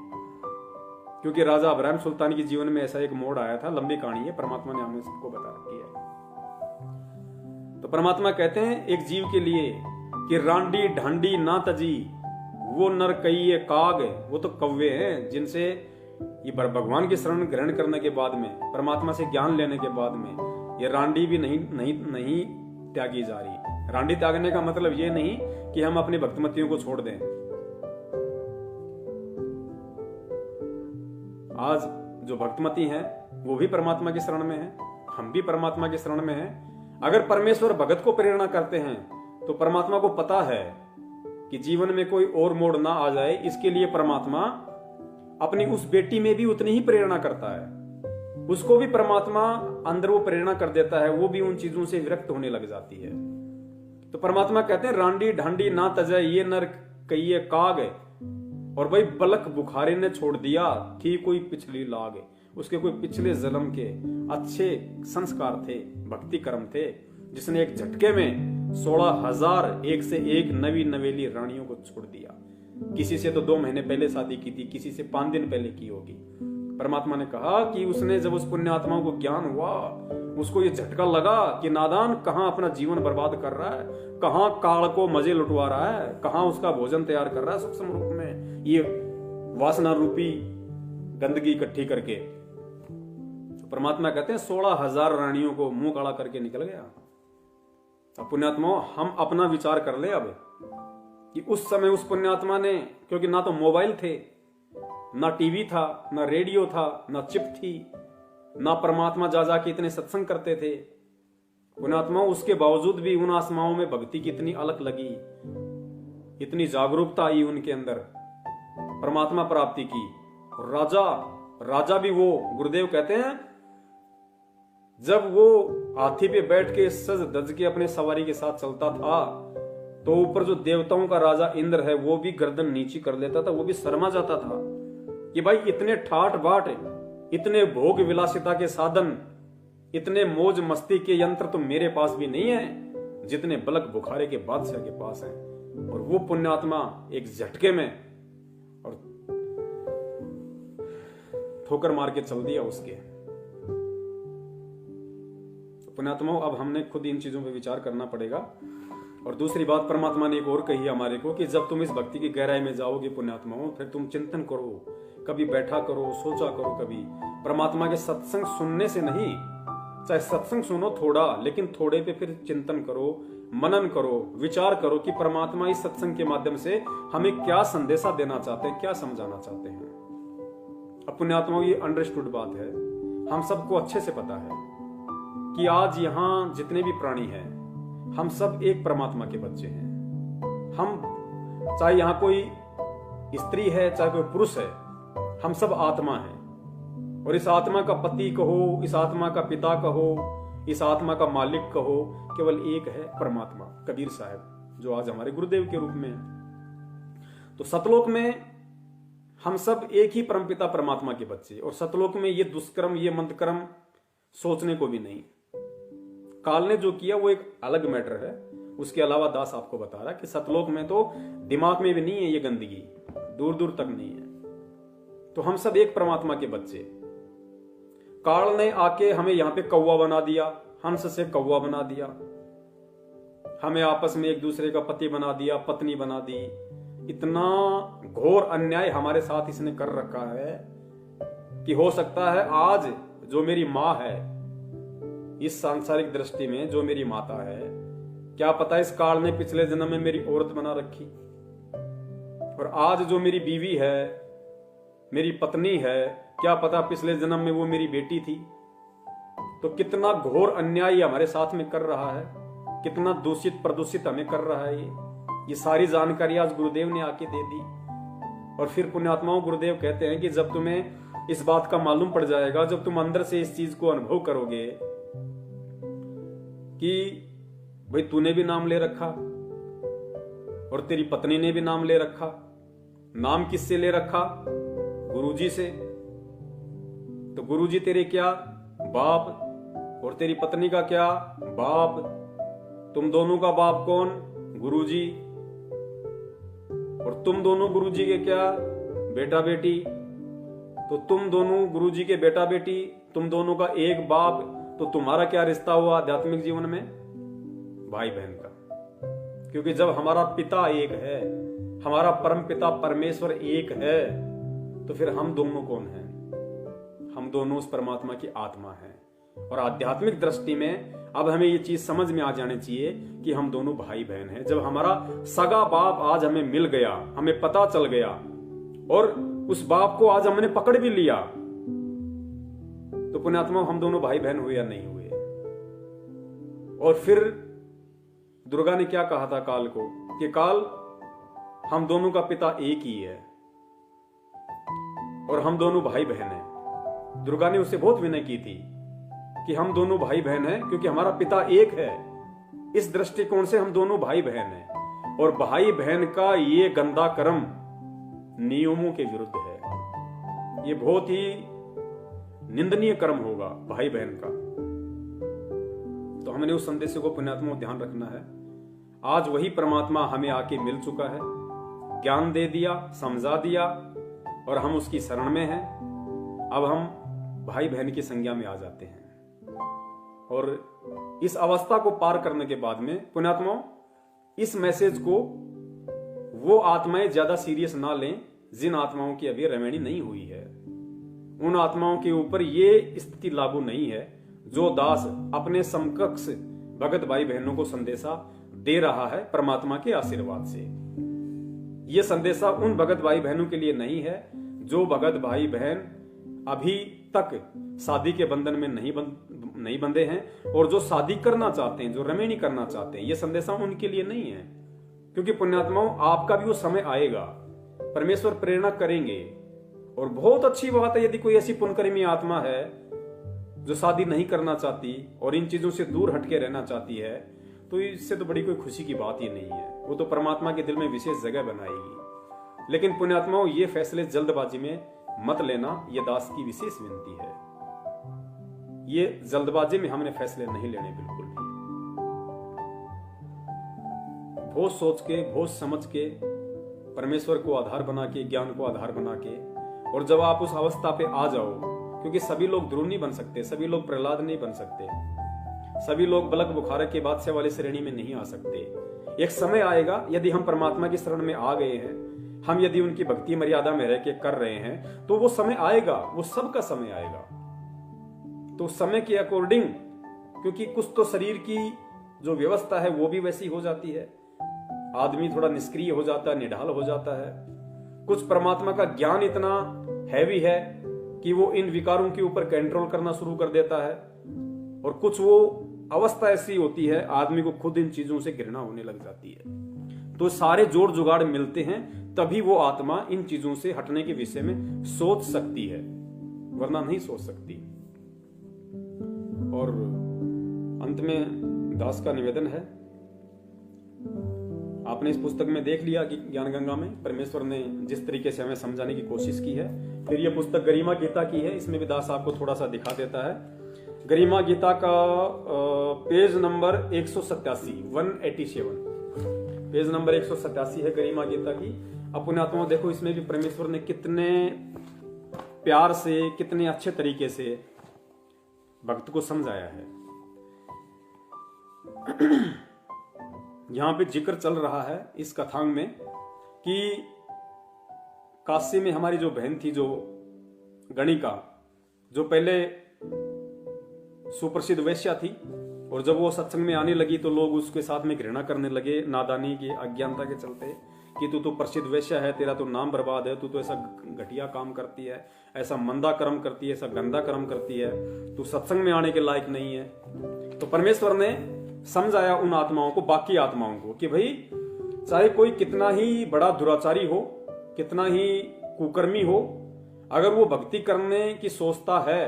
क्योंकि राजा इब्राहिम सुल्तान के जीवन में ऐसा एक मोड़ आया था, लंबी कहानी है, परमात्मा ने हमें सबको बता रखी है। तो परमात्मा कहते हैं एक जीव के लिए कि रांडी ढांडी ना तजी, वो नर कई काग, वो तो कौवे हैं जिनसे ये भगवान की शरण ग्रहण करने के बाद में, परमात्मा से ज्ञान लेने के बाद में, ये रांडी भी नहीं त्यागी जा रही। रांडी त्यागने का मतलब ये नहीं कि हम अपनी भक्तिमतियों को छोड़ दें। आज जो भक्तिमती हैं वो भी परमात्मा की शरण में हैं, हम भी परमात्मा की शरण में हैं। अगर परमेश्वर भगत को प्रेरणा करते हैं तो परमात्मा को पता है कि जीवन में कोई और मोड़ ना आ जाए, इसके लिए परमात्मा अपनी उस बेटी में भी उतनी ही प्रेरणा करता है। उसको भी परमात्मा अंदर वो प्रेरणा कर देता है, वो भी उन चीजों से विरक्त होने लग जाती है। तो परमात्मा कहते हैं रांडी ढांडी ना तजय, ये नर कई काग। और भाई बलक बुखारी ने छोड़ दिया, थी कोई पिछली लाग, उसके कोई पिछले जन्म के अच्छे संस्कार थे, भक्ति कर्म थे, जिसने एक झटके में 16,000 एक से एक नवी नवेली रानियों को छोड़ दिया। किसी से तो 2 महीने पहले शादी की थी, किसी से 5 दिन पहले की होगी। परमात्मा ने कहा कि उसने जब उस पुण्यात्मा को ज्ञान हुआ, उसको ये झटका लगा कि नादान कहां अपना जीवन बर्बाद कर रहा है, कहां काल को मजे लुटवा रहा है, कहां उसका भोजन तैयार कर रहा है सूक्ष्म रूप में, ये वासना रूपी गंदगी इकट्ठी करके। तो परमात्मा कहते हैं 16,000 रानियों को मुंह काला करके निकल गया। अब पुण्यात्मा हम अपना विचार कर ले अब कि उस समय उस पुण्यात्मा ने, क्योंकि ना तो मोबाइल थे, ना टीवी था, ना रेडियो था, ना चिप थी, ना परमात्मा जा के इतने सत्संग करते थे, पुण्यात्मा उसके बावजूद भी उन आत्माओं में भक्ति की इतनी अलख लगी, इतनी जागरूकता आई उनके अंदर परमात्मा प्राप्ति की। राजा भी वो, गुरुदेव कहते हैं जब वो हाथी पे बैठ के सज धज के अपने सवारी के साथ चलता था, तो ऊपर जो देवताओं का राजा इंद्र है वो भी गर्दन नीची कर लेता था, वो भी शर्मा जाता था कि भाई इतने ठाट बाट, इतने भोग विलासिता के साधन, इतने मौज मस्ती के यंत्र तो मेरे पास भी नहीं है जितने बलक बुखारे के बादशाह के पास है। और वो पुण्यात्मा एक झटके में और ठोकर मार के चल दिया उसके। पुण्यात्माओं, अब हमने खुद इन चीजों पे विचार करना पड़ेगा। और दूसरी बात परमात्मा ने एक और कही हमारे को कि जब तुम इस भक्ति की गहराई में जाओगे पुण्यात्माओं, फिर तुम चिंतन करो, कभी बैठा करो, सोचा करो, कभी परमात्मा के सत्संग सुनने से नहीं, चाहे सत्संग सुनो थोड़ा, लेकिन थोड़े पे फिर चिंतन करो, मनन करो, विचार करो कि परमात्मा इस सत्संग के माध्यम से हमें क्या संदेशा देना चाहते हैं, क्या समझाना चाहते हैं। अब पुण्यात्माओं, ये अंडरस्टूड बात है, हम सबको अच्छे से पता है कि आज यहां जितने भी प्राणी हैं, हम सब एक परमात्मा के बच्चे हैं। हम चाहे यहां कोई स्त्री है, चाहे कोई पुरुष है, हम सब आत्मा हैं, और इस आत्मा का पति कहो, इस आत्मा का पिता कहो, इस आत्मा का मालिक कहो, केवल एक है परमात्मा, कबीर साहब, जो आज हमारे गुरुदेव के रूप में है। तो सतलोक में हम सब एक ही परमपिता परमात्मा के बच्चे, और सतलोक में ये दुष्कर्म, ये मंदकर्म सोचने को भी नहीं। काल ने जो किया वो एक अलग मैटर है, उसके अलावा दास आपको बता रहा है कि सतलोक में तो दिमाग में भी नहीं है ये गंदगी, दूर दूर तक नहीं है। तो हम सब एक परमात्मा के बच्चे। काल ने आके हमें यहां पे कौवा बना दिया, हंस से कौवा बना दिया, हमें आपस में एक दूसरे का पति बना दिया, पत्नी बना दी। इतना घोर अन्याय हमारे साथ इसने कर रखा है कि हो सकता है आज जो मेरी माँ है, इस सांसारिक दृष्टि में जो मेरी माता है, क्या पता इस काल ने पिछले जन्म में मेरी औरत बना रखी, और आज जो मेरी बीवी है, मेरी पत्नी है, क्या पता पिछले जन्म में वो मेरी बेटी थी। तो कितना घोर अन्याय हमारे साथ में कर रहा है, कितना दूषित प्रदूषित हमें कर रहा है। ये सारी जानकारी आज गुरुदेव ने आके दे दी। और फिर पुण्यात्माओं, गुरुदेव कहते हैं कि जब तुम्हें इस बात का मालूम पड़ जाएगा, जब तुम अंदर से इस चीज को अनुभव करोगे कि भाई तूने भी नाम ले रखा और तेरी पत्नी ने भी नाम ले रखा। नाम किससे ले रखा? गुरुजी से। तो गुरुजी तेरे क्या बाप, और तेरी पत्नी का क्या बाप। तुम दोनों का बाप कौन? गुरुजी। और तुम दोनों गुरुजी के क्या बेटा बेटी। तो तुम दोनों गुरुजी के बेटा बेटी, तुम दोनों का एक बाप। तो तुम्हारा क्या रिश्ता हुआ आध्यात्मिक जीवन में? भाई बहन का। क्योंकि जब हमारा पिता एक है, हमारा परम पिता परमेश्वर एक है, तो फिर हम दोनों कौन हैं? हम दोनों उस परमात्मा की आत्मा हैं। और आध्यात्मिक दृष्टि में अब हमें ये चीज समझ में आ जानी चाहिए कि हम दोनों भाई बहन हैं। जब हमारा सगा बाप आज हमें मिल गया, हमें पता चल गया, और उस बाप को आज हमने पकड़ भी लिया, तो पुण्यात्मा हम दोनों भाई बहन हुए या नहीं हुए। और फिर दुर्गा ने क्या कहा था काल को कि काल, हम दोनों का पिता एक ही है और हम दोनों भाई बहन हैं। दुर्गा ने उससे बहुत विनय की थी कि हम दोनों भाई बहन हैं, क्योंकि हमारा पिता एक है। इस दृष्टिकोण से हम दोनों भाई बहन हैं। और भाई बहन का ये गंदा कर्म नियमों के विरुद्ध है। ये बहुत ही निंदनीय कर्म होगा भाई बहन का। तो हमने उस संदेश को पुण्यात्मा ध्यान रखना है। आज वही परमात्मा हमें आके मिल चुका है, ज्ञान दे दिया, समझा दिया, और हम उसकी शरण में हैं। अब हम भाई बहन की संज्ञा में आ जाते हैं। और इस अवस्था को पार करने के बाद में पुण्यात्माओं, इस मैसेज को वो आत्माएं ज्यादा सीरियस ना लें जिन आत्माओं की अभी रमैनी नहीं हुई है। उन आत्माओं के ऊपर ये स्थिति लागू नहीं है जो दास अपने समकक्ष भगत भाई बहनों को संदेशा दे रहा है परमात्मा के आशीर्वाद से। यह संदेशा उन भगत भाई बहनों के लिए नहीं है जो भगत भाई बहन अभी तक शादी के बंधन में नहीं बंधे हैं, और जो शादी करना चाहते हैं, जो रमैनी करना चाहते हैं। यह संदेशा उनके लिए नहीं है, क्योंकि पुण्यात्माओं, आपका भी वो समय आएगा, परमेश्वर प्रेरणा करेंगे। और बहुत अच्छी बात है यदि कोई ऐसी पुण्यकर्मी आत्मा है जो शादी नहीं करना चाहती और इन चीजों से दूर हटके रहना चाहती है, तो इससे तो बड़ी कोई खुशी की बात ही नहीं है। वो तो परमात्मा के दिल में विशेष जगह बनाएगी। लेकिन पुण्यात्माओं, ये फैसले जल्दबाजी में मत लेना, यह दास की विशेष विनती है। ये जल्दबाजी में हमने फैसले नहीं लेने बिल्कुल भी। बहुत सोच के, बहुत समझ के, परमेश्वर को आधार बना के, ज्ञान को आधार बना के, और जब आप उस अवस्था पे आ जाओ, क्योंकि सभी लोग ध्रुव नहीं बन सकते, सभी लोग प्रहलाद नहीं बन सकते, सभी लोग बलक बुखार के बादशाह वाली श्रेणी में नहीं आ सकते। एक समय आएगा, यदि हम परमात्मा की शरण में आ गए हैं, हम यदि उनकी भक्ति मर्यादा में रह के कर रहे हैं, तो वो समय आएगा, वो सबका समय आएगा। तो समय के अकॉर्डिंग, क्योंकि कुछ तो शरीर की जो व्यवस्था है वो भी वैसी हो जाती है, आदमी थोड़ा निष्क्रिय हो जाता है, निढाल हो जाता है। कुछ परमात्मा का ज्ञान इतना हैवी है कि वो इन विकारों के ऊपर कंट्रोल करना शुरू कर देता है, और कुछ वो अवस्था ऐसी होती है आदमी को खुद इन चीजों से घृणा होने लग जाती है। तो सारे जोड़ जुगाड़ मिलते हैं तभी वो आत्मा इन चीजों से हटने के विषय में सोच सकती है, वरना नहीं सोच सकती। और अंत में दास का निवेदन है, आपने इस पुस्तक में देख लिया कि ज्ञान गंगा में परमेश्वर ने जिस तरीके से हमें समझाने की कोशिश की है। फिर यह पुस्तक गरिमा गीता की है, इसमें भी दास आपको थोड़ा सा दिखा देता है। गरिमा गीता का पेज नंबर 187, 187, पेज नंबर 187 है गरिमा गीता की। अपने आत्मा देखो, इसमें भी परमेश्वर ने कितने प्यार से, कितने अच्छे तरीके से भक्त को समझाया है। यहां पे जिक्र चल रहा है इस कथांग में कि काशी में हमारी जो बहन थी, जो गणिका, जो पहले सुप्रसिद्ध वेश्या थी, और जब वो सत्संग में आने लगी तो लोग उसके साथ में घृणा करने लगे, नादानी की, अज्ञानता के चलते, कि तू तो प्रसिद्ध वेश्या है, तेरा तो नाम बर्बाद है, तू तो ऐसा घटिया काम करती है, ऐसा मंदा कर्म करती है, ऐसा गंदा कर्म करती है, तू सत्संग में आने के लायक नहीं है। तो परमेश्वर ने समझाया उन आत्माओं को, बाकी आत्माओं को, कि भाई चाहे कोई कितना ही बड़ा दुराचारी हो, कितना ही कुकर्मी हो, अगर वो भक्ति करने की सोचता है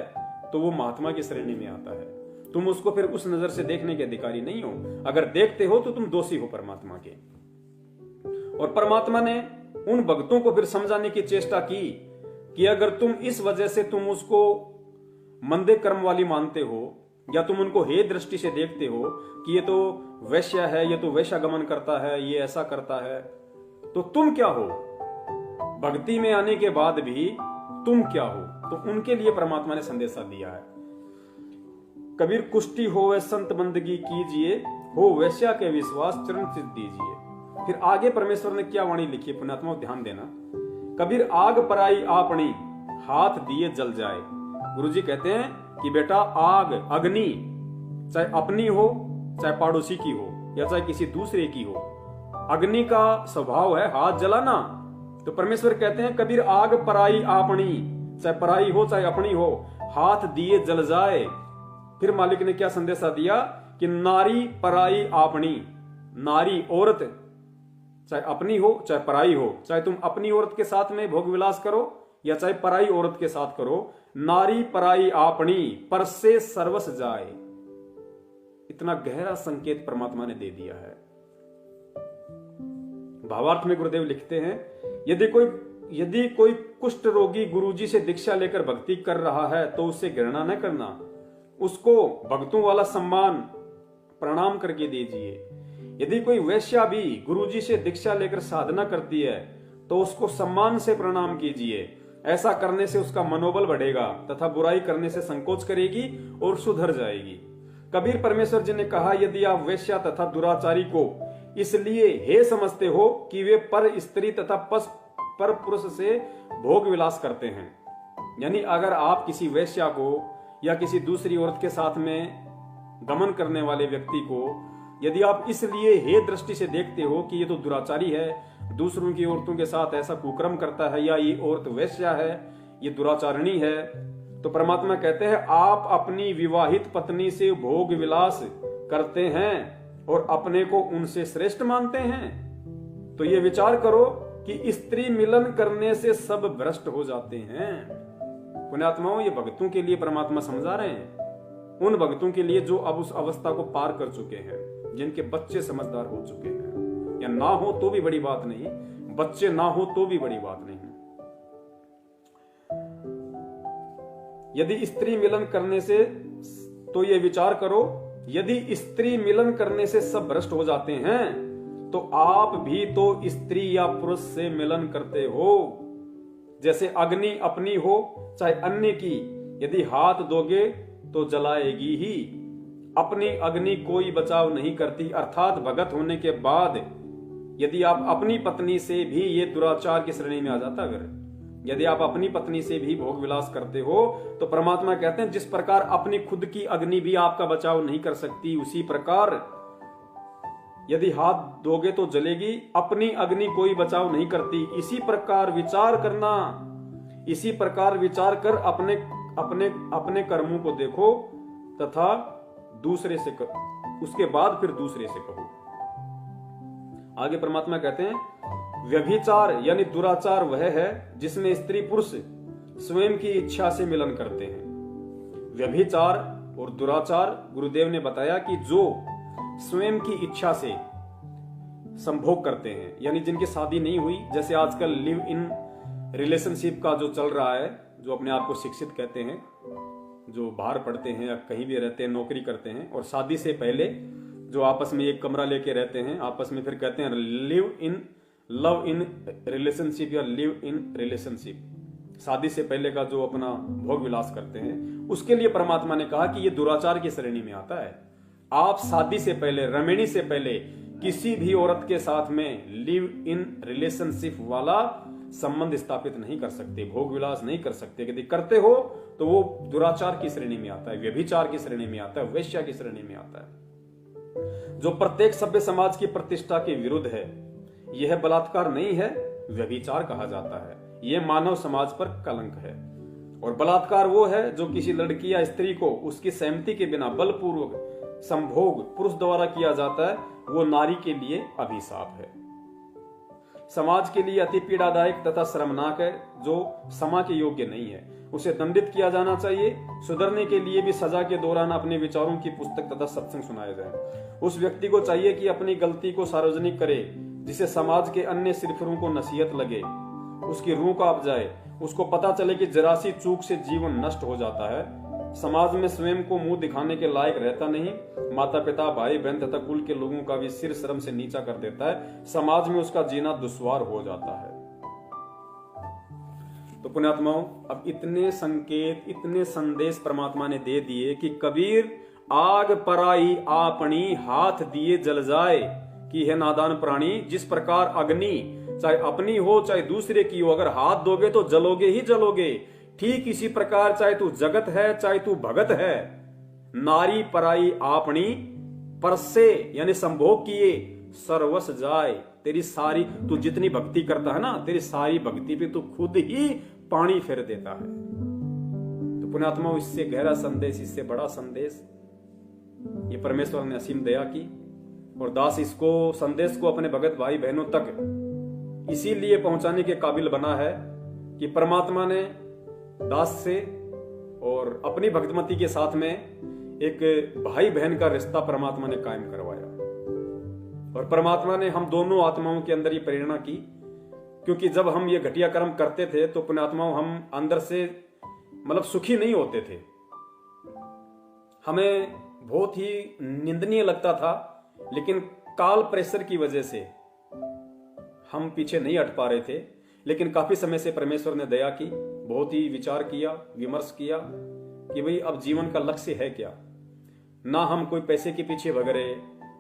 तो वो महात्मा की श्रेणी में आता है। तुम उसको फिर उस नजर से देखने के अधिकारी नहीं हो। अगर देखते हो तो तुम दोषी हो परमात्मा के। और परमात्मा ने उन भक्तों को फिर समझाने की चेष्टा की कि अगर तुम इस वजह से तुम उसको मंदे कर्म वाली मानते हो, या तुम उनको हे दृष्टि से देखते हो कि ये तो वैश्या है, ये तो वैश्यागमन करता है, ये ऐसा करता है, तो तुम क्या हो? भक्ति में आने के बाद भी तुम क्या हो? तो उनके लिए परमात्मा ने संदेशा दिया है। कबीर कुष्टी हो वे संत बंदगी कीजिए, हो वैश्या के विश्वास चरण चित दीजिए। फिर आगे परमेश्वर ने क्या वाणी लिखी है, पुण्यात्मा ध्यान देना। कबीर आग पराई आपनी, हाथ दिए जल जाए। गुरुजी कहते हैं कि बेटा आग, अग्नि, चाहे अपनी हो, चाहे पड़ोसी की हो, या चाहे किसी दूसरे की हो, अग्नि का स्वभाव है हाथ जलाना। तो परमेश्वर कहते हैं कबीर आग पराई आपनी, चाहे पराई हो चाहे अपनी हो, हाथ दिए जल जाए। फिर मालिक ने क्या संदेशा दिया कि नारी पराई आपनी, नारी औरत, चाहे अपनी हो चाहे पराई हो, चाहे तुम अपनी औरत के साथ में भोग विलास करो या चाहे पराई औरत के साथ करो, नारी पराई आपनी, पर से सर्वस जाए। इतना गहरा संकेत परमात्मा ने दे दिया है। भावार्थ में गुरुदेव लिखते हैं, यदि कोई कुष्ठ रोगी गुरुजी से दीक्षा लेकर भक्ति कर रहा है तो उससे घृणा न करना, उसको भक्तों वाला सम्मान प्रणाम करके दीजिए। यदि कोई वैश्या भी गुरुजी से दीक्षा लेकर साधना करती है तो उसको सम्मान से प्रणाम कीजिए। ऐसा करने से उसका मनोबल बढ़ेगा तथा बुराई करने से संकोच करेगी और सुधर जाएगी। कबीर परमेश्वर जी ने कहा, यदि आप वैश्या तथा दुराचारी को इसलिए हे समझते हो कि वे पर स्त्री तथा पर पुरुष से भोग विलास करते हैं, यानी अगर आप किसी वैश्या को या किसी दूसरी औरत के साथ में गमन करने वाले व्यक्ति को यदि आप इसलिए हे दृष्टि से देखते हो कि ये तो दुराचारी है, दूसरों की औरतों के साथ ऐसा कुकर्म करता है, या ये औरत वैश्या है, ये दुराचारणी है, तो परमात्मा कहते हैं आप अपनी विवाहित पत्नी से भोग विलास करते हैं और अपने को उनसे श्रेष्ठ मानते हैं। तो ये विचार करो कि स्त्री मिलन करने से सब भ्रष्ट हो जाते हैं। पुण्यात्माओं, ये भक्तों के लिए परमात्मा समझा रहे हैं, उन भक्तों के लिए जो अब उस अवस्था को पार कर चुके हैं, जिनके बच्चे समझदार हो चुके हैं, या ना हो तो भी बड़ी बात नहीं, बच्चे ना हो तो भी बड़ी बात नहीं। यदि स्त्री मिलन करने से, तो ये विचार करो, यदि स्त्री मिलन करने से सब भ्रष्ट हो जाते हैं तो आप भी तो स्त्री या पुरुष से मिलन करते हो। जैसे अग्नि अपनी हो चाहे अन्य की, यदि हाथ दोगे तो जलाएगी ही। अपनी अग्नि कोई बचाव नहीं करती, अर्थात भगत होने के बाद यदि आप अपनी पत्नी से भी, ये दुराचार की श्रेणी में आ जाता, अगर यदि आप अपनी पत्नी से भी भोग विलास करते हो तो परमात्मा कहते हैं जिस प्रकार अपनी खुद की अग्नि भी आपका बचाव नहीं कर सकती, उसी प्रकार यदि हाथ दोगे तो जलेगी, अपनी अग्नि कोई बचाव नहीं करती। इसी प्रकार विचार करना, इसी प्रकार विचार कर अपने अपने अपने कर्मों को देखो तथा दूसरे से उसके बाद फिर दूसरे से कहो। आगे परमात्मा कहते हैं व्यभिचार यानी दुराचार वह है जिसमें स्त्री पुरुष स्वयं की इच्छा से मिलन करते हैं। व्यभिचार और दुराचार गुरुदेव ने बताया कि जो स्वयं की इच्छा से संभोग करते हैं, यानी जिनकी शादी नहीं हुई, जैसे आजकल लिव इन रिलेशनशिप का जो चल रहा है, जो अपने आप को शिक्षित कहते हैं, जो बाहर पढ़ते हैं या कहीं भी रहते हैं, नौकरी करते हैं, और शादी से पहले जो आपस में एक कमरा लेके रहते हैं, आपस में फिर कहते हैं लव इन रिलेशनशिप या लिव इन रिलेशनशिप, शादी से पहले का जो अपना भोग विलास करते हैं, उसके लिए परमात्मा ने कहा कि ये दुराचार की श्रेणी में आता है। आप शादी से पहले, रमणी से पहले किसी भी औरत के साथ में लिव इन रिलेशनशिप वाला संबंध स्थापित नहीं कर सकते, भोग विलास नहीं कर सकते। यदि करते हो तो वो दुराचार की श्रेणी में आता है, व्यभिचार की श्रेणी में आता है, वेश्या की श्रेणी में आता है, जो प्रत्येक सभ्य समाज की प्रतिष्ठा के विरुद्ध है। यह बलात्कार नहीं है, व्यभिचार कहा जाता है। यह मानव समाज पर कलंक है। और बलात्कार वो है जो किसी लड़की या स्त्री को उसकी सहमति के बिना बलपूर्वक संभोग पुरुष द्वारा किया जाता है, वो नारी के लिए अभिशाप है, समाज के लिए अति पीड़ादायक तथा शर्मनाक है, जो क्षमा के योग्य नहीं है। उसे दंडित किया जाना चाहिए। सुधरने के लिए भी सजा के दौरान अपने विचारों की पुस्तक तथा सत्संग सुनाया जाए। उस व्यक्ति को चाहिए कि अपनी गलती को सार्वजनिक करे, जिसे समाज के अन्य सिरफिरों को नसीहत लगे, उसकी रूह कांप जाए, उसको पता चले कि जरा सी चूक से जीवन नष्ट हो जाता है। समाज में स्वयं को मुंह दिखाने के लायक रहता नहीं, माता पिता, भाई बहन तथा कुल के लोगों का भी सिर शर्म से नीचा कर देता है। समाज में उसका जीना दुश्वार हो जाता है। तो पुण्यात्माओं, अब इतने संकेत, इतने संदेश परमात्मा ने दे दिए कि कबीर आग पराई आपनी हाथ दिए जल जाए कि है नादान प्राणी। जिस प्रकार अग्नि चाहे अपनी हो चाहे दूसरे की हो, अगर हाथ दोगे तो जलोगे ही जलोगे, ठीक इसी प्रकार चाहे तू जगत है चाहे तू भगत है, नारी पराई आपनी परसे यानी संभोग किए सर्वस जाए। तेरी सारी, तू जितनी भक्ति करता है ना, तेरी सारी भक्ति पे तू खुद ही पानी फेर देता है। तो पुण्यात्मा, इससे गहरा संदेश, इससे बड़ा संदेश ये परमेश्वर ने असीम दया की, और दास इसको संदेश को अपने भगत भाई बहनों तक इसीलिए पहुंचाने के काबिल बना है कि परमात्मा ने दास से और अपनी भक्तमती के साथ में एक भाई बहन का रिश्ता परमात्मा ने कायम करवाया। और परमात्मा ने हम दोनों आत्माओं के अंदर ये प्रेरणा की, क्योंकि जब हम ये घटिया कर्म करते थे तो पुण्यात्माओं हम अंदर से मतलब सुखी नहीं होते थे, हमें बहुत ही निंदनीय लगता था, लेकिन काल प्रेशर की वजह से हम पीछे नहीं हट पा रहे थे। लेकिन काफी समय से परमेश्वर ने दया की, बहुत ही विचार किया, विमर्श किया कि भाई अब जीवन का लक्ष्य है क्या। ना हम कोई पैसे के पीछे भग रहे,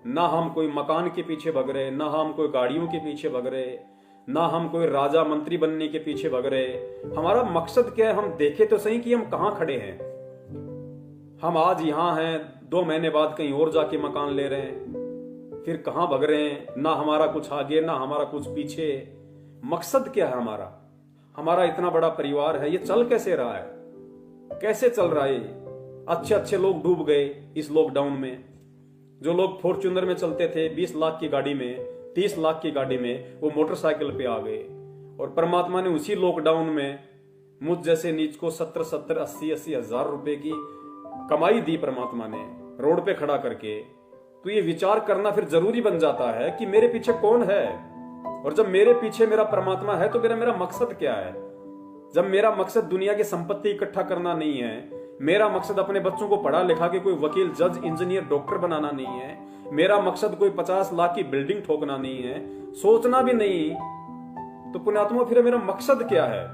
ना हम कोई मकान के पीछे भग रहे, ना हम कोई गाड़ियों के पीछे भग रहे, ना हम कोई राजा मंत्री बनने के पीछे भग रहे। हमारा मकसद क्या है, हम देखे तो सही कि हम कहां खड़े हैं। हम आज यहां हैं, 2 महीने बाद कहीं और जाके मकान ले रहे हैं, फिर कहां भग रहे हैं। ना हमारा कुछ आगे, ना हमारा कुछ पीछे। मकसद क्या है हमारा? हमारा इतना बड़ा परिवार है, ये चल कैसे रहा है, कैसे चल रहा है? अच्छे अच्छे लोग डूब गए इस लॉकडाउन में। जो लोग फॉर्च्यूनर में चलते थे 20 लाख की गाड़ी में, 30 लाख की गाड़ी में, वो मोटरसाइकिल पे आ गए। और परमात्मा ने उसी लॉकडाउन में मुझ जैसे नीच को 70-70, 80-80 हजार रुपए की कमाई दी परमात्मा ने, रोड पे खड़ा करके। तो ये विचार करना फिर जरूरी बन जाता है कि मेरे पीछे कौन है, और जब मेरे पीछे मेरा परमात्मा है तो मेरा मकसद क्या है। जब मेरा मकसद दुनिया की संपत्ति इकट्ठा करना नहीं है, मेरा मकसद अपने बच्चों को पढ़ा लिखा के कोई वकील, जज, इंजीनियर, डॉक्टर बनाना नहीं है, मेरा मकसद कोई 50 लाख की बिल्डिंग ठोकना नहीं है, सोचना भी नहीं, तो पुण्यात्मा फिर मेरा मकसद क्या है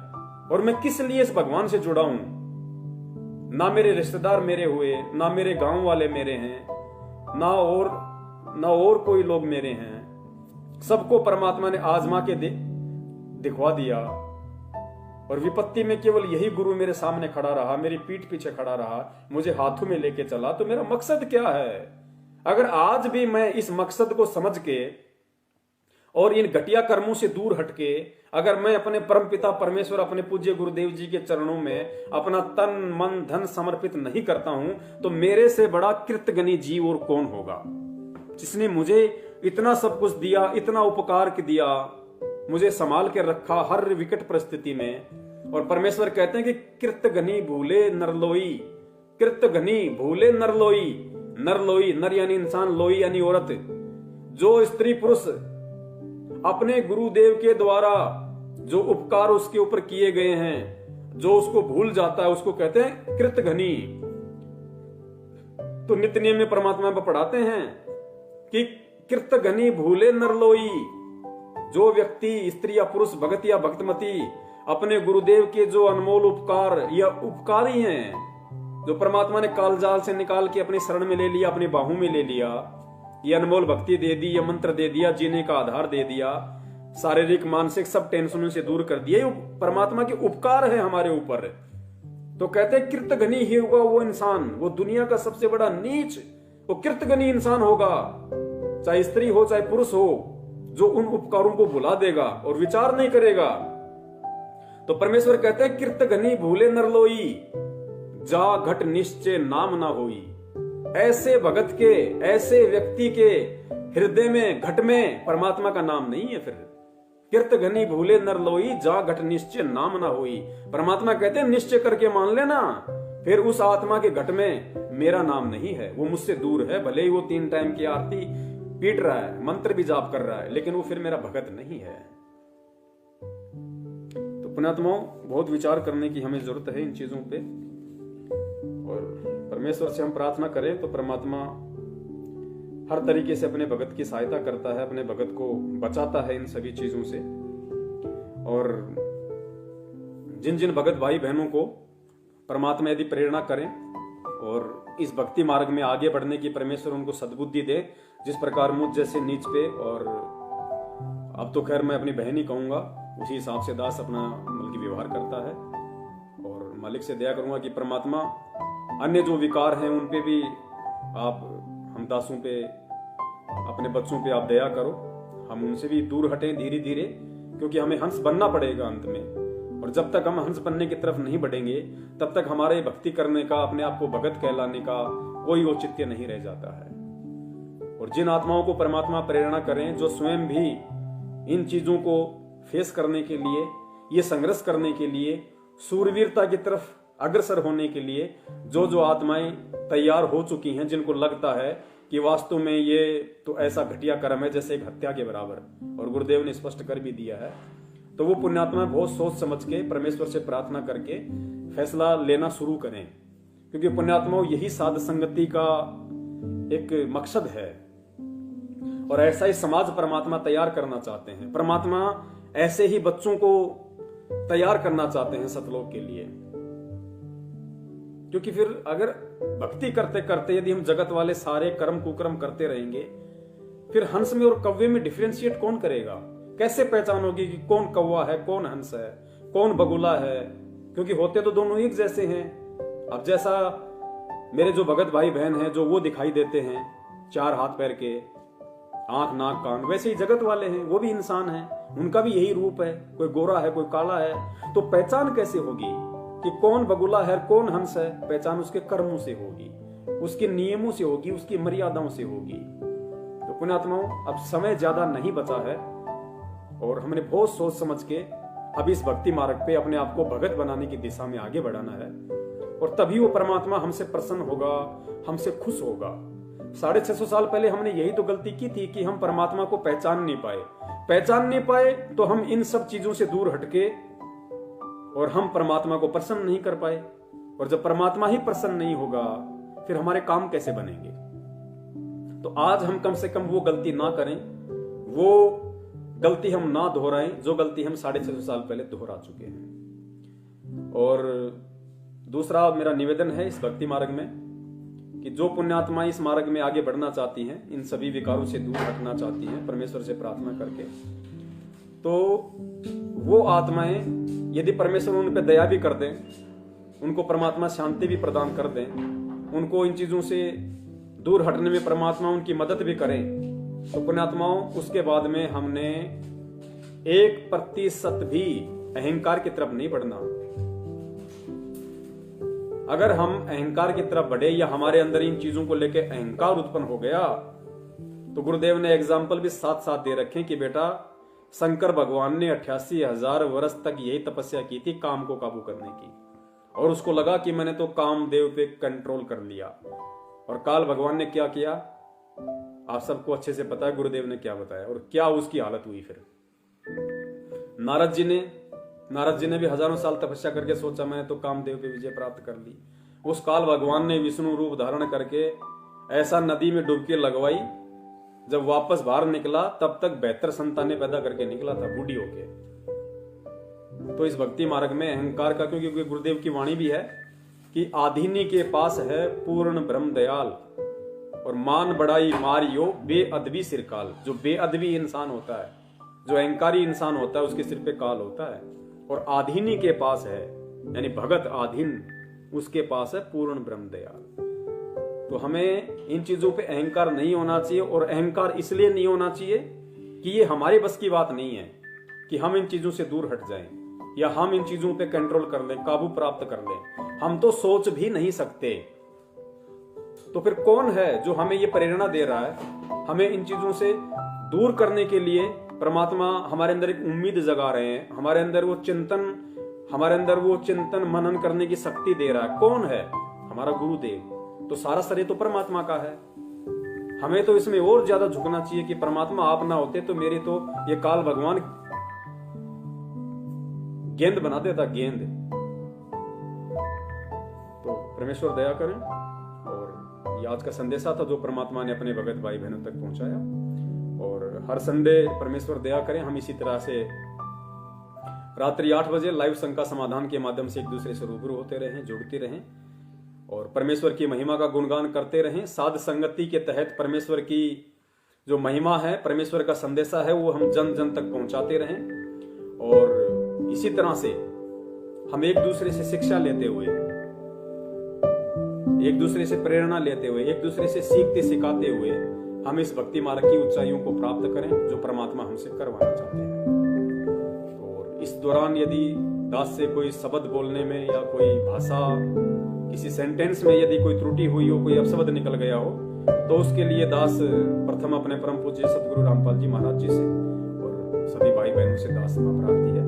और मैं किस लिए इस भगवान से जुड़ा हूं। ना मेरे रिश्तेदार मेरे हुए, ना मेरे गांव वाले मेरे हैं, ना और कोई लोग मेरे हैं। सबको परमात्मा ने आजमा के दिखवा दिया, और विपत्ति में केवल यही गुरु मेरे सामने खड़ा रहा, मेरी पीठ पीछे खड़ा रहा, मुझे हाथों में लेके चला। तो मेरा मकसद क्या है? अगर आज भी मैं इस मकसद को समझ के और इन घटिया कर्मों से दूर हटके अगर मैं अपने परम पिता परमेश्वर, अपने पूज्य गुरुदेव जी के चरणों में अपना तन मन धन समर्पित नहीं करता हूं, तो मेरे से बड़ा कृतज्ञ जीव और कौन होगा, जिसने मुझे इतना सब कुछ दिया, इतना उपकार दिया, मुझे संभाल के रखा हर विकट परिस्थिति में। और परमेश्वर कहते हैं कि कृत घनी भूले नरलोई, कृत घनी भूले नरलोई। नरलोई, नर यानी इंसान, लोई यानी औरत। जो स्त्री पुरुष अपने गुरुदेव के द्वारा जो उपकार उसके ऊपर किए गए हैं, जो उसको भूल जाता है, उसको कहते हैं कृत घनी। तो नित्य नियम में परमात्मा को पढ़ाते हैं कि कृत घनी भूले नरलोई। जो व्यक्ति, स्त्री या पुरुष, भगत या भक्तमती अपने गुरुदेव के जो अनमोल उपकार या उपकारी हैं, जो परमात्मा ने कालजाल से निकाल के अपनी शरण में ले लिया, अपनी बाहों में ले लिया, ये अनमोल भक्ति दे दी, ये मंत्र दे दिया, जीने का आधार दे दिया, शारीरिक मानसिक सब टेंशनों से दूर कर दिया, परमात्मा के उपकार है हमारे ऊपर। तो कहते हैं कृतघ्नी ही होगा वो इंसान, वो दुनिया का सबसे बड़ा नीच वो कृतघ्नी इंसान होगा, चाहे स्त्री हो चाहे पुरुष हो, जो उन उपकारों को भुला देगा और विचार नहीं करेगा। तो परमेश्वर कहते हैं कृतघ्नी भूले नरलोई, जा घट निश्चय नाम ना होई। ऐसे भगत के, ऐसे व्यक्ति के हृदय में, घट में परमात्मा का नाम नहीं है। फिर कृतघ्नी भूले नरलोई, जा घट निश्चय नाम ना होई। परमात्मा कहते हैं निश्चय करके मान लेना, फिर उस आत्मा के घट में मेरा नाम नहीं है, वो मुझसे दूर है। भले ही वो 3 टाइम की आरती पीट रहा है, मंत्र भी जाप कर रहा है, लेकिन वो फिर मेरा भगत नहीं है। तो पुण्यात्माओं, बहुत विचार करने की हमें जरूरत है इन चीजों पे, और परमेश्वर से हम प्रार्थना करें तो परमात्मा हर तरीके से अपने भगत की सहायता करता है, अपने भगत को बचाता है इन सभी चीजों से। और जिन जिन भगत भाई बहनों को परमात्मा यदि प्रेरणा करें और इस भक्ति मार्ग में आगे बढ़ने की परमेश्वर उनको सद्बुद्धि दे, जिस प्रकार मुझ जैसे नीच पे, और अब तो खैर मैं अपनी बहन ही कहूंगा, उसी हिसाब से दास अपना बल्कि व्यवहार करता है। और मालिक से दया करूंगा कि परमात्मा अन्य जो विकार हैं उन पे भी आप, हम दासों पे, अपने बच्चों पे आप दया करो, हम उनसे भी दूर हटें धीरे धीरे, क्योंकि हमें हंस बनना पड़ेगा अंत में। और जब तक हम हंस बनने की तरफ नहीं बढ़ेंगे, तब तक हमारे भक्ति करने का, अपने आप को भगत कहलाने का कोई औचित्य नहीं रह जाता है। और जिन आत्माओं को परमात्मा प्रेरणा करें, जो स्वयं भी इन चीजों को फेस करने के लिए, ये संघर्ष करने के लिए, सूरवीरता की तरफ अग्रसर होने के लिए जो आत्माएं तैयार हो चुकी हैं, जिनको लगता है कि वास्तव में ये तो ऐसा घटिया कर्म है जैसे एक हत्या के बराबर, और गुरुदेव ने स्पष्ट कर भी दिया है, तो वो पुण्यात्मा बहुत सोच समझ के परमेश्वर से प्रार्थना करके फैसला लेना शुरू करें। क्योंकि पुण्यात्माओं, यही साध संगति का एक मकसद है, और ऐसा ही समाज परमात्मा तैयार करना चाहते हैं। परमात्मा ऐसे ही बच्चों को तैयार करना चाहते हैं सतलोक के लिए। क्योंकि फिर अगर भक्ति करते करते यदि हम जगत वाले सारे कर्म कुकर्म करते रहेंगे, फिर हंस में और कौवे में डिफरेंशिएट कौन करेगा? कैसे पहचानोगे कि कौन कौवा है, कौन हंस है, कौन बगुला है? क्योंकि होते तो दोनों एक जैसे हैं। अब जैसा मेरे जो भगत भाई बहन हैं, जो वो दिखाई देते हैं 4 हाथ पैर के, आंख नाक कान, वैसे ही जगत वाले हैं, वो भी इंसान हैं, उनका भी यही रूप है, कोई गोरा है कोई काला है। तो पहचान कैसे होगी कि कौन बगुला है कौन हंस है? पहचान उसके कर्मों से होगी, उसके नियमों से होगी, उसकी मर्यादाओं से होगी। तो पुण्यात्माओं, अब समय ज्यादा नहीं बचा है, और हमने बहुत सोच समझ के अब इस भक्ति मार्ग पे अपने आप को भगत बनाने की दिशा में आगे बढ़ाना है, और तभी वो परमात्मा हमसे प्रसन्न होगा, हमसे खुश होगा। 650 साल पहले हमने यही तो गलती की थी कि हम परमात्मा को पहचान नहीं पाए, तो हम इन सब चीजों से दूर हटके और हम परमात्मा को प्रसन्न नहीं कर पाए। और जब परमात्मा ही प्रसन्न नहीं होगा, फिर हमारे काम कैसे बनेंगे? तो आज हम कम से कम वो गलती ना करें, वो गलती हम ना दोहराएं जो गलती हम 650 साल पहले दोहरा चुके हैं। और दूसरा मेरा निवेदन है इस भक्ति मार्ग में कि जो पुण्यात्माएं इस मार्ग में आगे बढ़ना चाहती हैं, इन सभी विकारों से दूर हटना चाहती हैं परमेश्वर से प्रार्थना करके, तो वो आत्माएं यदि परमेश्वर उन पर दया भी कर दें, उनको परमात्मा शांति भी प्रदान कर दें, उनको इन चीजों से दूर हटने में परमात्मा उनकी मदद भी करें, तो पुण्यात्माओं, उसके बाद में हमने 1% भी अहंकार की तरफ नहीं बढ़ना। अगर हम अहंकार की तरफ बढ़े या हमारे अंदर इन चीजों को लेकर अहंकार उत्पन्न हो गया, तो गुरुदेव ने एग्जाम्पल भी साथ साथ दे रखे कि बेटा शंकर भगवान ने 88,000 वर्ष तक यही तपस्या की थी काम को काबू करने की, और उसको लगा कि मैंने तो कामदेव पे कंट्रोल कर लिया। और काल भगवान ने क्या किया, आप सबको अच्छे से पता है गुरुदेव ने क्या बताया और क्या उसकी हालत हुई। फिर नारद जी ने भी हजारों साल तपस्या करके सोचा मैंने तो कामदेव पे विजय प्राप्त कर ली। उस काल भगवान ने विष्णु रूप धारण करके ऐसा नदी में डुबकी लगवाई, जब वापस बाहर निकला तब तक 72 संतानें पैदा करके निकला था बूढ़ी होके। तो इस भक्ति मार्ग में अहंकार का, क्योंकि गुरुदेव की वाणी भी है कि आधीनी के पास है पूर्ण ब्रह्म दयाल, और मान बड़ाई मारियो बेअदबी सिरकाल। जो बेअदबी इंसान होता है, जो अहंकारी इंसान होता है, उसके सिर पे काल होता है। और आधीनी के पास है, यानी भगत आधीन, उसके पास है पूर्ण ब्रह्म दयाल। तो हमें इन चीजों पे अहंकार नहीं होना चाहिए, और अहंकार इसलिए नहीं होना चाहिए कि ये हमारी बस की बात नहीं है कि हम इन चीजों से दूर हट जाएं या हम इन चीजों पे कंट्रोल कर लें, काबू प्राप्त कर लें। हम तो सोच भी नहीं सकते। तो फिर कौन है जो हमें ये प्रेरणा दे रहा है, हमें इन चीजों से दूर करने के लिए? परमात्मा हमारे अंदर एक उम्मीद जगा रहे हैं, हमारे अंदर वो चिंतन मनन करने की शक्ति दे रहा है। कौन है? हमारा गुरुदेव। तो सारा श्रेय तो परमात्मा का है। हमें तो इसमें और ज्यादा झुकना चाहिए कि परमात्मा आप ना होते तो मेरी तो ये काल भगवान गेंद बना देता, गेंद। तो परमेश्वर दया करें। और ये आज का संदेशा था जो परमात्मा ने अपने भगत भाई बहनों तक पहुंचाया। और हर संडे परमेश्वर दया करें हम इसी तरह से रात्रि 8 बजे लाइव शंका समाधान के माध्यम से एक दूसरे से रूबरू होते रहें, जुड़ते रहें और परमेश्वर की महिमा का गुणगान करते रहें। साध संगति के तहत परमेश्वर की जो महिमा है, परमेश्वर का संदेशा है, वो हम जन जन तक पहुंचाते रहें। और इसी तरह से हम एक दूसरे से शिक्षा लेते हुए, एक दूसरे से प्रेरणा लेते हुए, एक दूसरे से सीखते सिखाते हुए हम इस भक्ति मार्ग की ऊंचाइयों को प्राप्त करें जो परमात्मा हमसे करवाना चाहते हैं। और इस दौरान यदि दास से कोई शब्द बोलने में या कोई भाषा, किसी सेंटेंस में यदि कोई त्रुटि हुई हो, कोई अपशब्द निकल गया हो, तो उसके लिए दास प्रथम अपने परम पूज्य सतगुरु रामपाल जी महाराज जी से और सभी भाई बहनों से दास क्षमा प्रार्थी है।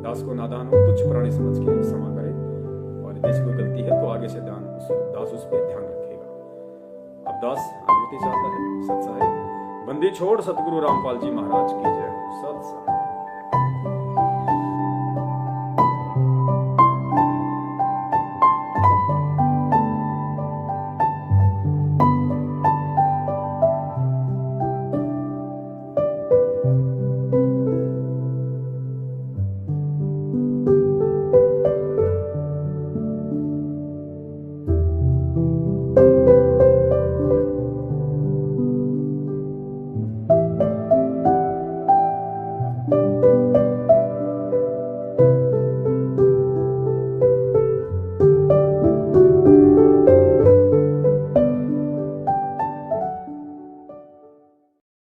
दास को नादान और तुच्छ प्राणी समझ के क्षमा करे, और यदि कोई गलती है तो आगे से दास उस पर ध्यान रखेगा। अब दास अनुमति चाहता है। सत साहिब बंदी छोड़ सतगुरु रामपाल जी महाराज की जय। सत साहिब।